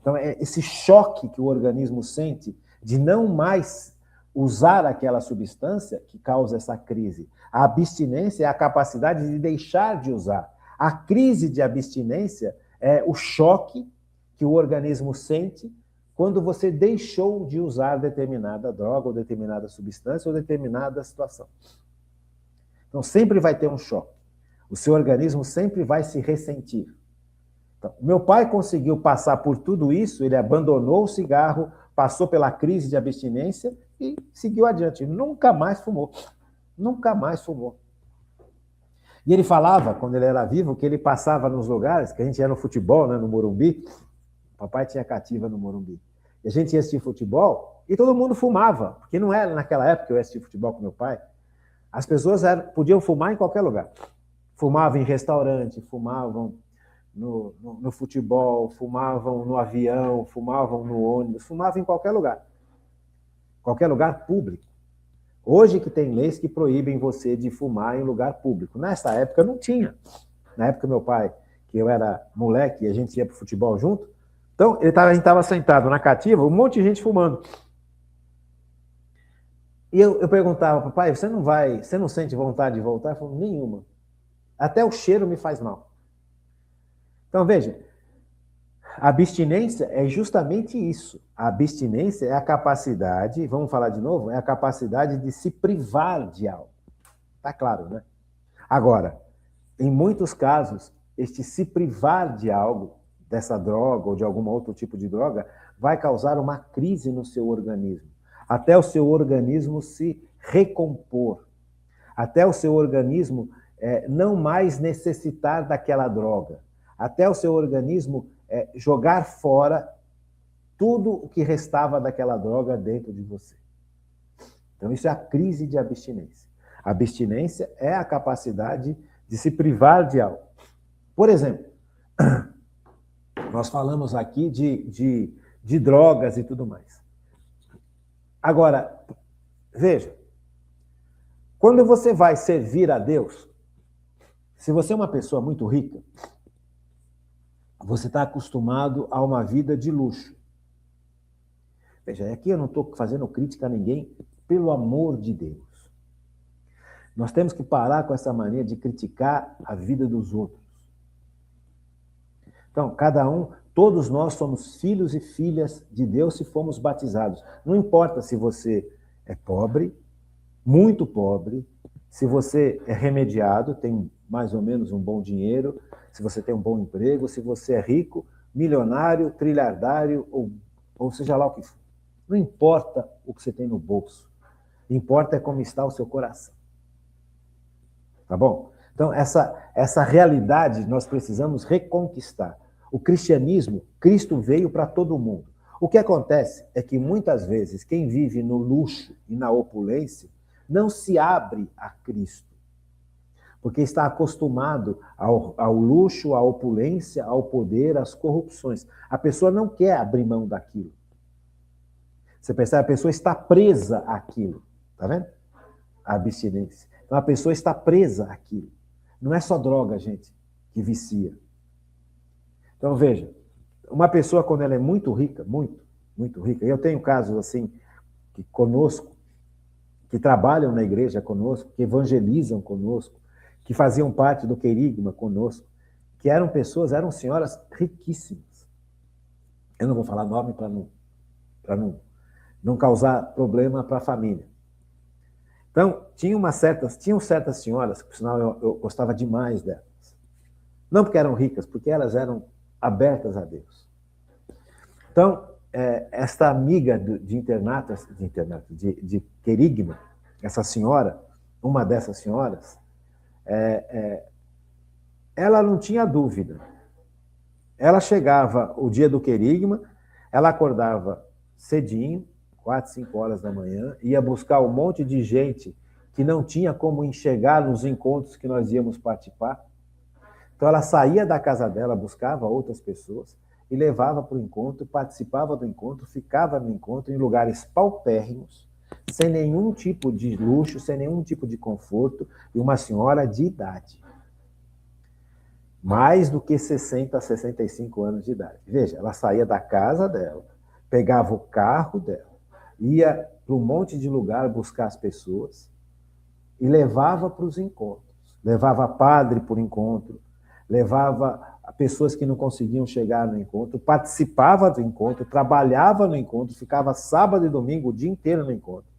S1: Então, é esse choque que o organismo sente de não mais usar aquela substância que causa essa crise. A abstinência é a capacidade de deixar de usar. A crise de abstinência é o choque que o organismo sente quando você deixou de usar determinada droga, ou determinada substância, ou determinada situação. Então, sempre vai ter um choque. O seu organismo sempre vai se ressentir. Então, meu pai conseguiu passar por tudo isso, ele abandonou o cigarro, passou pela crise de abstinência e seguiu adiante. Nunca mais fumou. Nunca mais fumou. E ele falava, quando ele era vivo, que ele passava nos lugares, que a gente ia no futebol, né, no Morumbi, o papai tinha cativa no Morumbi, e a gente ia assistir futebol e todo mundo fumava, porque não era naquela época que eu ia assistir futebol com meu pai, as pessoas podiam fumar em qualquer lugar. Fumavam em restaurante, fumavam no futebol, fumavam no avião, fumavam no ônibus, fumavam em qualquer lugar público. Hoje que tem leis que proíbem você de fumar em lugar público. Nessa época não tinha. Na época meu pai, que eu era moleque e a gente ia para o futebol junto, então a gente estava sentado na cativa, um monte de gente fumando. E eu perguntava, papai, você não sente vontade de voltar? Ele falou, nenhuma. Até o cheiro me faz mal. Então, veja, a abstinência é justamente isso. A abstinência é a capacidade, vamos falar de novo, é a capacidade de se privar de algo. Tá claro, né? Agora, em muitos casos, este se privar de algo, dessa droga ou de algum outro tipo de droga, vai causar uma crise no seu organismo. Até o seu organismo se recompor. Até o seu organismo não mais necessitar daquela droga. Até o seu organismo jogar fora tudo o que restava daquela droga dentro de você. Então, isso é a crise de abstinência. A abstinência é a capacidade de se privar de algo. Por exemplo, nós falamos aqui de drogas e tudo mais. Agora, veja, quando você vai servir a Deus, se você é uma pessoa muito rica, você está acostumado a uma vida de luxo. Veja, aqui eu não estou fazendo crítica a ninguém, pelo amor de Deus. Nós temos que parar com essa mania de criticar a vida dos outros. Então, cada um, todos nós somos filhos e filhas de Deus se fomos batizados. Não importa se você é pobre, muito pobre, se você é remediado, tem mais ou menos um bom dinheiro, se você tem um bom emprego, se você é rico, milionário, trilhardário, ou seja lá o que for. Não importa o que você tem no bolso. Importa é como está o seu coração. Tá bom? Então, essa realidade nós precisamos reconquistar. O cristianismo, Cristo veio para todo mundo. O que acontece é que muitas vezes quem vive no luxo e na opulência não se abre a Cristo, porque está acostumado ao luxo, à opulência, ao poder, às corrupções. A pessoa não quer abrir mão daquilo. Você percebe? A pessoa está presa àquilo. Tá vendo? A abstinência. Então a pessoa está presa àquilo. Não é só droga, gente, que vicia. Então veja, uma pessoa quando ela é muito rica, muito rica, eu tenho casos assim, que conosco, que trabalham na igreja conosco, que evangelizam conosco, que faziam parte do querigma conosco, que eram pessoas, eram senhoras riquíssimas. Eu não vou falar nome para não causar problema para a família. Então, tinham certas senhoras, que, por sinal, eu gostava demais delas. Não porque eram ricas, porque elas eram abertas a Deus. Então, esta amiga de querigma, essa senhora, uma dessas senhoras, ela não tinha dúvida. Ela chegava o dia do querigma, ela acordava cedinho, 4, 5 horas da manhã, ia buscar um monte de gente que não tinha como enxergar nos encontros que nós íamos participar. Então ela saía da casa dela, buscava outras pessoas e levava para o encontro, participava do encontro, ficava no encontro em lugares paupérrimos, sem nenhum tipo de luxo, sem nenhum tipo de conforto, e uma senhora de idade. Mais do que 60, 65 anos de idade. Veja, ela saía da casa dela, pegava o carro dela, ia para um monte de lugar buscar as pessoas e levava para os encontros. Levava padre por encontro, levava pessoas que não conseguiam chegar no encontro, participava do encontro, trabalhava no encontro, ficava sábado e domingo o dia inteiro no encontro.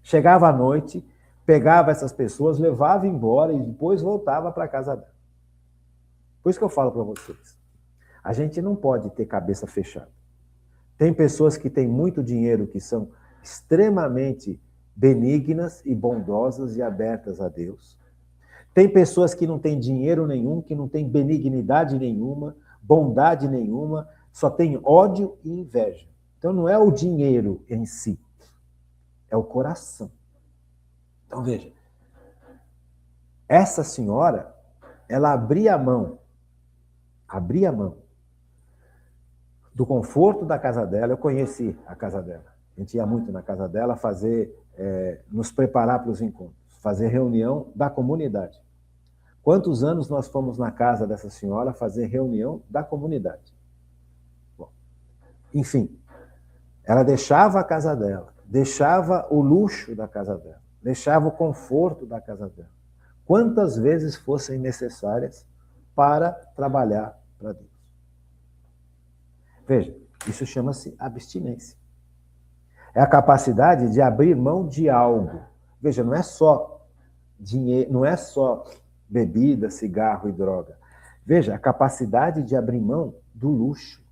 S1: Chegava à noite, pegava essas pessoas, levava embora e depois voltava para a casa dela. Por isso que eu falo para vocês, a gente não pode ter cabeça fechada. Tem pessoas que têm muito dinheiro, que são extremamente benignas e bondosas e abertas a Deus. Tem pessoas que não têm dinheiro nenhum, que não têm benignidade nenhuma, bondade nenhuma, só tem ódio e inveja. Então não é o dinheiro em si, é o coração. Então veja, essa senhora, ela abria mão do conforto da casa dela. Eu conheci a casa dela. A gente ia muito na casa dela nos preparar para os encontros, fazer reunião da comunidade. Quantos anos nós fomos na casa dessa senhora fazer reunião da comunidade? Bom, enfim, ela deixava a casa dela, deixava o luxo da casa dela, deixava o conforto da casa dela, quantas vezes fossem necessárias para trabalhar para Deus. Veja, isso chama-se abstinência. É a capacidade de abrir mão de algo. Veja, não é só dinheiro, não é só bebida, cigarro e droga. Veja, a capacidade de abrir mão do luxo.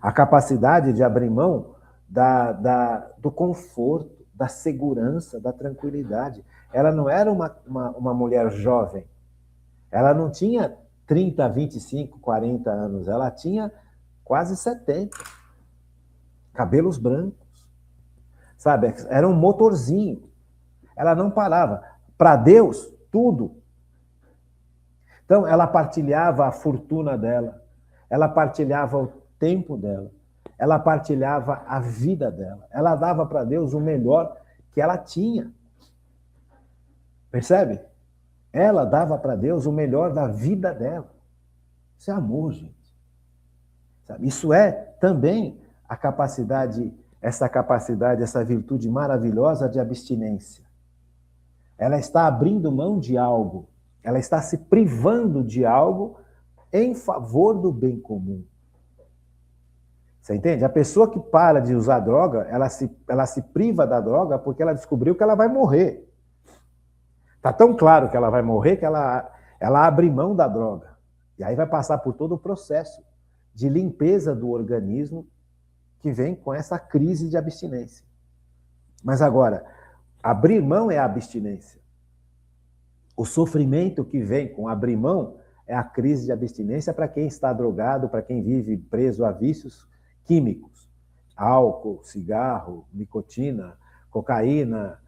S1: A capacidade de abrir mão do conforto, da segurança, da tranquilidade. Ela não era uma mulher jovem. Ela não tinha 30, 25, 40 anos. Ela tinha quase 70. Cabelos brancos. Sabe? Era um motorzinho. Ela não parava. Para Deus, tudo. Então, ela partilhava a fortuna dela. Ela partilhava o tempo dela. Ela partilhava a vida dela. Ela dava para Deus o melhor que ela tinha. Percebe? Ela dava para Deus o melhor da vida dela. Isso é amor, gente. Sabe? Isso é também a capacidade, essa virtude maravilhosa de abstinência. Ela está abrindo mão de algo. Ela está se privando de algo em favor do bem comum. Você entende? A pessoa que para de usar droga, ela se priva da droga porque ela descobriu que ela vai morrer. Está tão claro que ela vai morrer que ela abre mão da droga. E aí vai passar por todo o processo de limpeza do organismo que vem com essa crise de abstinência. Mas agora, abrir mão é a abstinência. O sofrimento que vem com abrir mão é a crise de abstinência para quem está drogado, para quem vive preso a vícios químicos. Álcool, cigarro, nicotina, cocaína,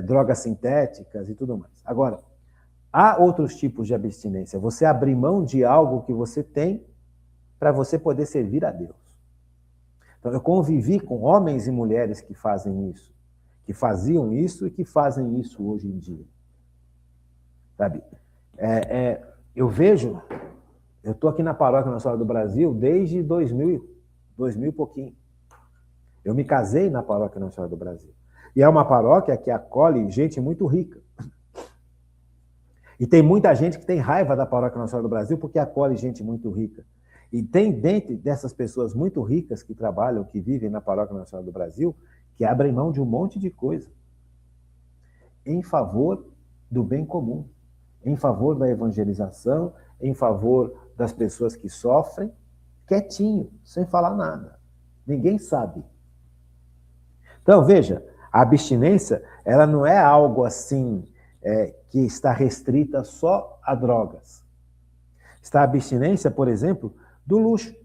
S1: drogas sintéticas e tudo mais. Agora, há outros tipos de abstinência. Você abrir mão de algo que você tem para você poder servir a Deus. Então, eu convivi com homens e mulheres que fazem isso, que faziam isso e que fazem isso hoje em dia. Sabe? Eu vejo, eu estou aqui na Paróquia Nossa Senhora do Brasil desde 2000 e pouquinho. Eu me casei na Paróquia Nossa Senhora do Brasil. E é uma paróquia que acolhe gente muito rica. E tem muita gente que tem raiva da Paróquia Nossa Senhora do Brasil porque acolhe gente muito rica. E tem dentro dessas pessoas muito ricas que trabalham, que vivem na Paróquia Nossa Senhora do Brasil, que abrem mão de um monte de coisa em favor do bem comum, em favor da evangelização, em favor das pessoas que sofrem, quietinho, sem falar nada. Ninguém sabe. Então, veja, a abstinência, ela não é algo assim que está restrita só a drogas. Está a abstinência, por exemplo, do luxo.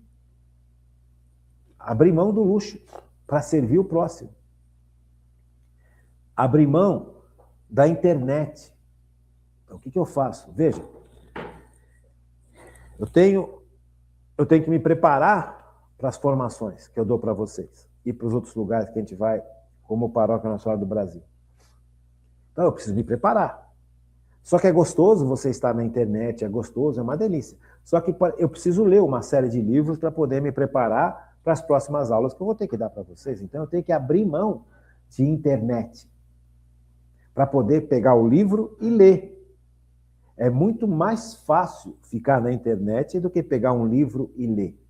S1: Abrir mão do luxo para servir o próximo. Abrir mão da internet. Então, o que eu faço? Veja, eu tenho que me preparar para as formações que eu dou para vocês e para os outros lugares que a gente vai, como Paróquia Nossa Senhora do Brasil. Então, eu preciso me preparar. Só que é gostoso você estar na internet, é gostoso, é uma delícia. Só que eu preciso ler uma série de livros para poder me preparar para as próximas aulas que eu vou ter que dar para vocês. Então, eu tenho que abrir mão de internet para poder pegar o livro e ler. É muito mais fácil ficar na internet do que pegar um livro e ler.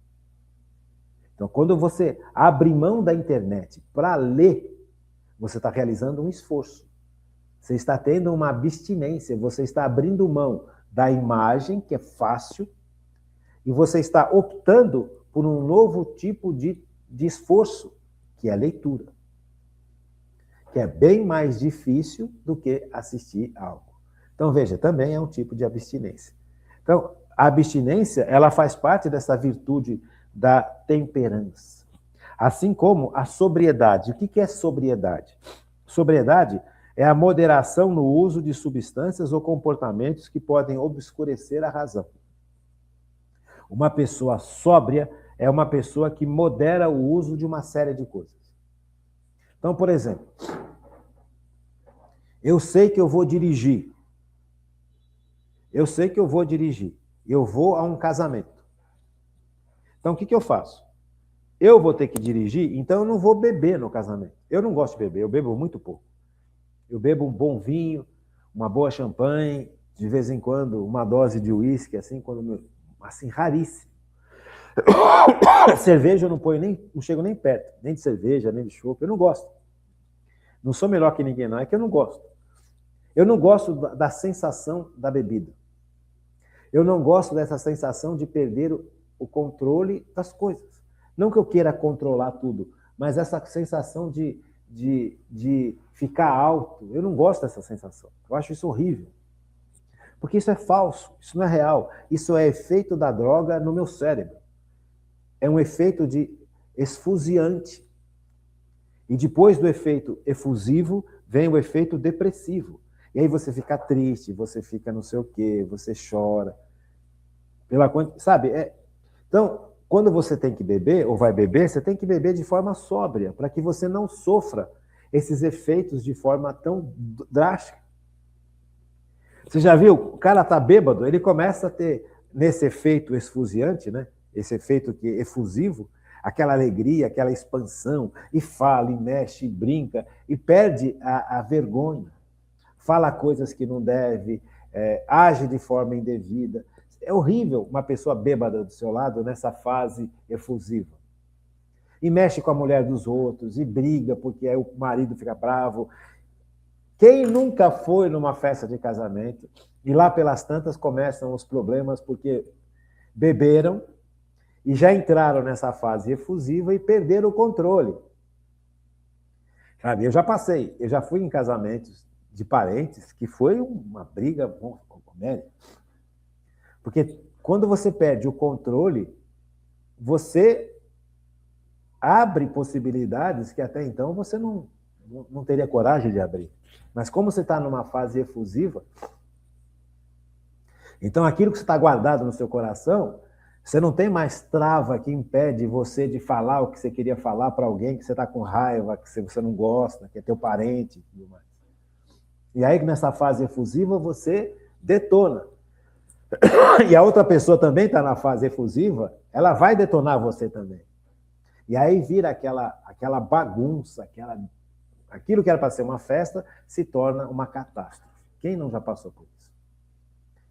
S1: Então, quando você abre mão da internet para ler, você está realizando um esforço. Você está tendo uma abstinência, você está abrindo mão da imagem, que é fácil, e você está optando por um novo tipo de esforço, que é a leitura. Que é bem mais difícil do que assistir algo. Então, veja, também é um tipo de abstinência. Então, a abstinência, ela faz parte dessa virtude da temperança. Assim como a sobriedade. O que é sobriedade? Sobriedade é a moderação no uso de substâncias ou comportamentos que podem obscurecer a razão. Uma pessoa sóbria é uma pessoa que modera o uso de uma série de coisas. Então, por exemplo, eu sei que eu vou dirigir. Eu sei que eu vou dirigir. Eu vou a um casamento. Então, o que eu faço? Eu vou ter que dirigir, então eu não vou beber no casamento. Eu não gosto de beber, eu bebo muito pouco. Eu bebo um bom vinho, uma boa champanhe, de vez em quando uma dose de uísque, assim, assim, raríssimo. Cerveja eu não ponho nem, não chego nem perto, nem de cerveja, nem de chopp, eu não gosto. Não sou melhor que ninguém, não, é que eu não gosto. Eu não gosto da sensação da bebida. Eu não gosto dessa sensação de perder o controle das coisas. Não que eu queira controlar tudo, mas essa sensação de ficar alto, eu não gosto dessa sensação. Eu acho isso horrível. Porque isso é falso, isso não é real. Isso é efeito da droga no meu cérebro. É um efeito de esfuziante. E depois do efeito efusivo, vem o efeito depressivo. E aí você fica triste, você fica não sei o quê, você chora. Sabe? Então, quando você tem que beber, ou vai beber, você tem que beber de forma sóbria, para que você não sofra esses efeitos de forma tão drástica. Você já viu? O cara tá bêbado, ele começa a ter, nesse efeito esfuziante, né? Esse efeito efusivo, aquela alegria, aquela expansão, e fala, e mexe, e brinca, e perde a vergonha. Fala coisas que não deve, age de forma indevida. É horrível uma pessoa bêbada do seu lado nessa fase efusiva. E mexe com a mulher dos outros, e briga porque aí o marido fica bravo. Quem nunca foi numa festa de casamento e lá pelas tantas começam os problemas porque beberam e já entraram nessa fase efusiva e perderam o controle. Sabe? Eu já fui em casamentos de parentes que foi uma briga com comédia. Porque quando você perde o controle, você abre possibilidades que até então você não teria coragem de abrir. Mas como você está numa fase efusiva, então aquilo que está guardado no seu coração, você não tem mais trava que impede você de falar o que você queria falar para alguém que você está com raiva, que você não gosta, que é teu parente e tudo mais. E aí, nessa fase efusiva, você detona. E a outra pessoa também está na fase efusiva, ela vai detonar você também. E aí vira aquela bagunça, aquilo que era para ser uma festa, se torna uma catástrofe. Quem não já passou por isso?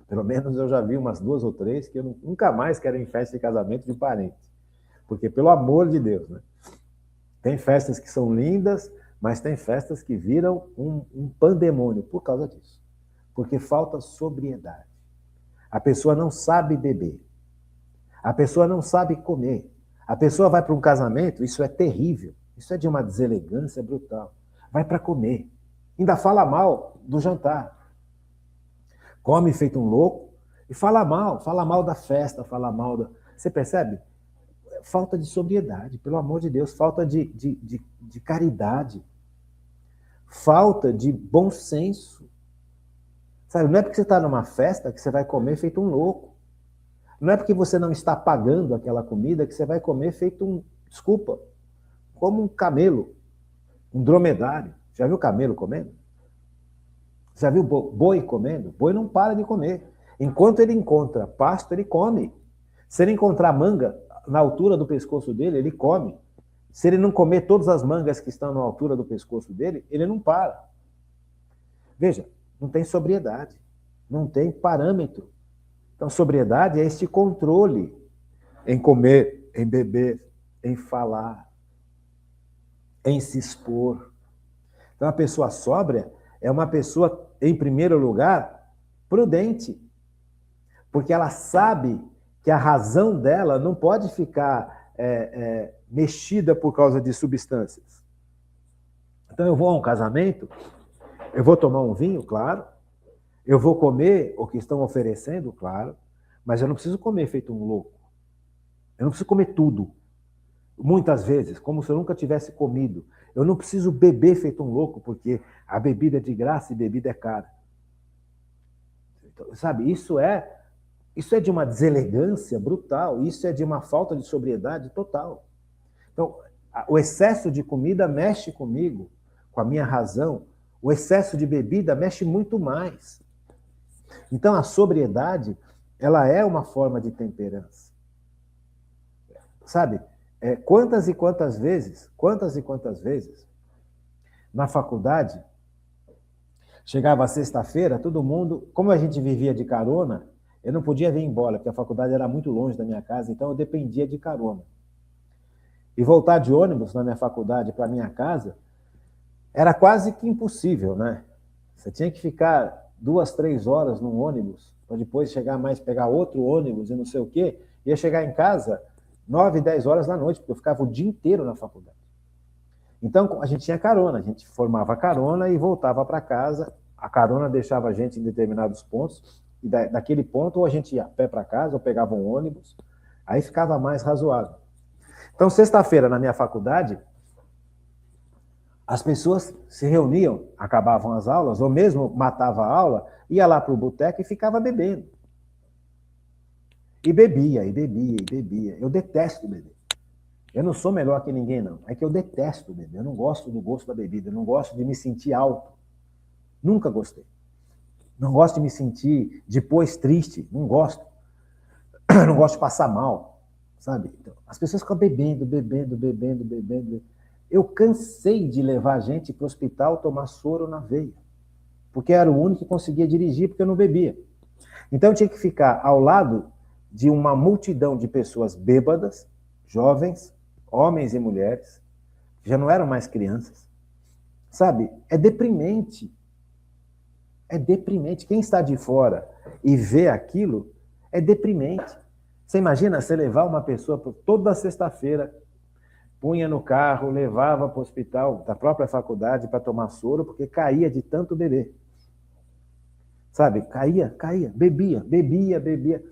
S1: Pelo menos eu já vi umas 2 ou 3 que eu nunca mais quero ir em festa de casamento de parente. Porque, pelo amor de Deus, né? Tem festas que são lindas, mas tem festas que viram um pandemônio por causa disso. Porque falta sobriedade. A pessoa não sabe beber. A pessoa não sabe comer. A pessoa vai para um casamento, isso é terrível. Isso é de uma deselegância brutal. Vai para comer. Ainda fala mal do jantar. Come feito um louco e fala mal da festa, fala mal da... Você percebe? Falta de sobriedade, pelo amor de Deus, falta de caridade, falta de bom senso. Sabe, não é porque você está numa festa que você vai comer feito um louco. Não é porque você não está pagando aquela comida que você vai comer feito como um camelo, um dromedário. Já viu camelo comendo? Já viu boi comendo? Boi não para de comer. Enquanto ele encontra pasto, ele come. Se ele encontrar manga na altura do pescoço dele, ele come. Se ele não comer todas as mangas que estão na altura do pescoço dele, ele não para. Veja, não tem sobriedade, não tem parâmetro. Então, sobriedade é este controle em comer, em beber, em falar, em se expor. Então, a pessoa sóbria é uma pessoa, em primeiro lugar, prudente, porque ela sabe que a razão dela não pode ficar mexida por causa de substâncias. Então, eu vou a um casamento, eu vou tomar um vinho, claro, eu vou comer o que estão oferecendo, claro, mas eu não preciso comer feito um louco. Eu não preciso comer tudo. Muitas vezes, como se eu nunca tivesse comido. Eu não preciso beber feito um louco, porque a bebida é de graça e bebida é cara. Então, sabe, isso é de uma deselegância brutal, isso é de uma falta de sobriedade total. Então, O excesso de comida mexe comigo, com a minha razão. O excesso de bebida mexe muito mais. Então, a sobriedade, ela é uma forma de temperança. Sabe, quantas e quantas vezes, na faculdade, chegava sexta-feira, todo mundo, como a gente vivia de carona, eu não podia vir embora, porque a faculdade era muito longe da minha casa, então eu dependia de carona. E voltar de ônibus na minha faculdade para minha casa era quase que impossível, né? Você tinha que ficar 2, 3 horas num ônibus, para depois chegar mais, pegar outro ônibus e não sei o quê. Ia chegar em casa 9, 10 horas da noite, porque eu ficava o dia inteiro na faculdade. Então, a gente tinha carona, a gente formava carona e voltava para casa. A carona deixava a gente em determinados pontos, e daquele ponto, ou a gente ia a pé para casa, ou pegava um ônibus, aí ficava mais razoável. Então, sexta-feira, na minha faculdade, as pessoas se reuniam, acabavam as aulas, ou mesmo matava a aula, ia lá para o boteco e ficava bebendo. E bebia, e bebia, e bebia. Eu detesto beber. Eu não sou melhor que ninguém, não. É que eu detesto beber. Eu não gosto do gosto da bebida. Eu não gosto de me sentir alto. Nunca gostei. Não gosto de me sentir depois triste. Não gosto. Não gosto de passar mal. Sabe? Então, as pessoas ficam bebendo, bebendo, bebendo, bebendo. Eu cansei de levar a gente para o hospital tomar soro na veia. Porque era o único que conseguia dirigir, porque eu não bebia. Então eu tinha que ficar ao lado de uma multidão de pessoas bêbadas, jovens, homens e mulheres, que já não eram mais crianças. Sabe? É deprimente. É deprimente. Quem está de fora e vê aquilo, é deprimente. Você imagina você levar uma pessoa toda sexta-feira, punha no carro, levava para o hospital da própria faculdade para tomar soro, porque caía de tanto beber. Sabe? Caía, bebia.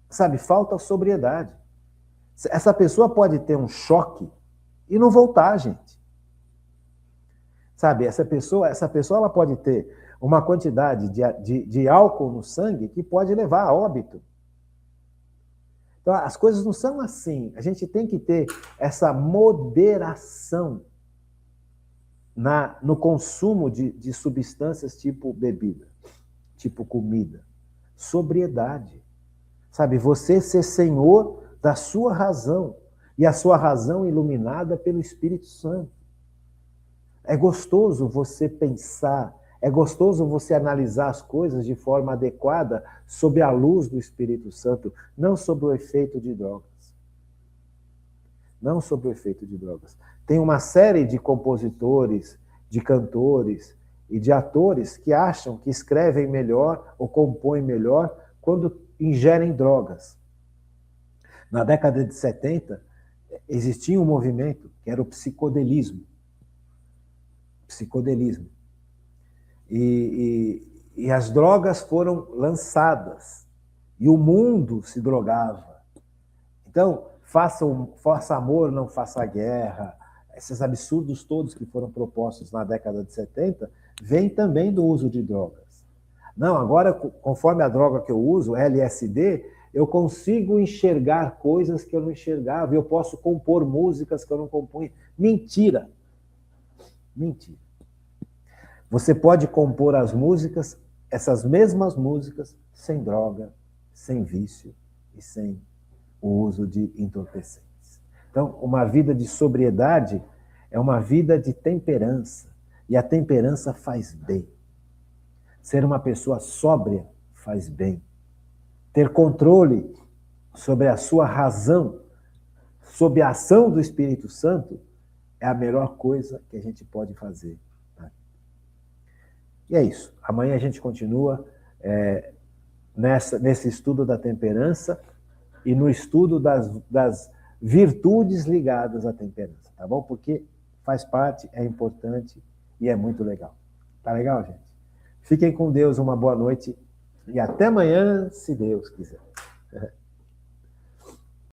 S1: Sabe? Falta sobriedade. Essa pessoa pode ter um choque e não voltar, gente. Sabe? Essa pessoa ela pode ter uma quantidade de álcool no sangue que pode levar a óbito. Então, as coisas não são assim. A gente tem que ter essa moderação no consumo de substâncias tipo bebida, tipo comida. Sobriedade. Sabe? Você ser senhor da sua razão, e a sua razão iluminada pelo Espírito Santo. É gostoso você pensar, é gostoso você analisar as coisas de forma adequada sob a luz do Espírito Santo, não sob o efeito de drogas. Não sob o efeito de drogas. Tem uma série de compositores, de cantores e de atores que acham que escrevem melhor ou compõem melhor quando ingerem drogas. Na década de 70, existia um movimento que era o psicodelismo. E as drogas foram lançadas. E o mundo se drogava. Então, faça amor, não faça guerra. Esses absurdos todos que foram propostos na década de 70 vêm também do uso de drogas. Não, agora, conforme a droga que eu uso, LSD, eu consigo enxergar coisas que eu não enxergava, eu posso compor músicas que eu não compunha. Mentira. Mentira. Você pode compor as músicas, essas mesmas músicas, sem droga, sem vício e sem o uso de entorpecentes. Então, uma vida de sobriedade é uma vida de temperança, e a temperança faz bem. Ser uma pessoa sóbria faz bem. Ter controle sobre a sua razão, sob a ação do Espírito Santo, é a melhor coisa que a gente pode fazer. Tá? E é isso. Amanhã a gente continua nesse estudo da temperança e no estudo das virtudes ligadas à temperança, tá bom? Porque faz parte, é importante e é muito legal. Tá legal, gente? Fiquem com Deus, uma boa noite e até amanhã, se Deus quiser.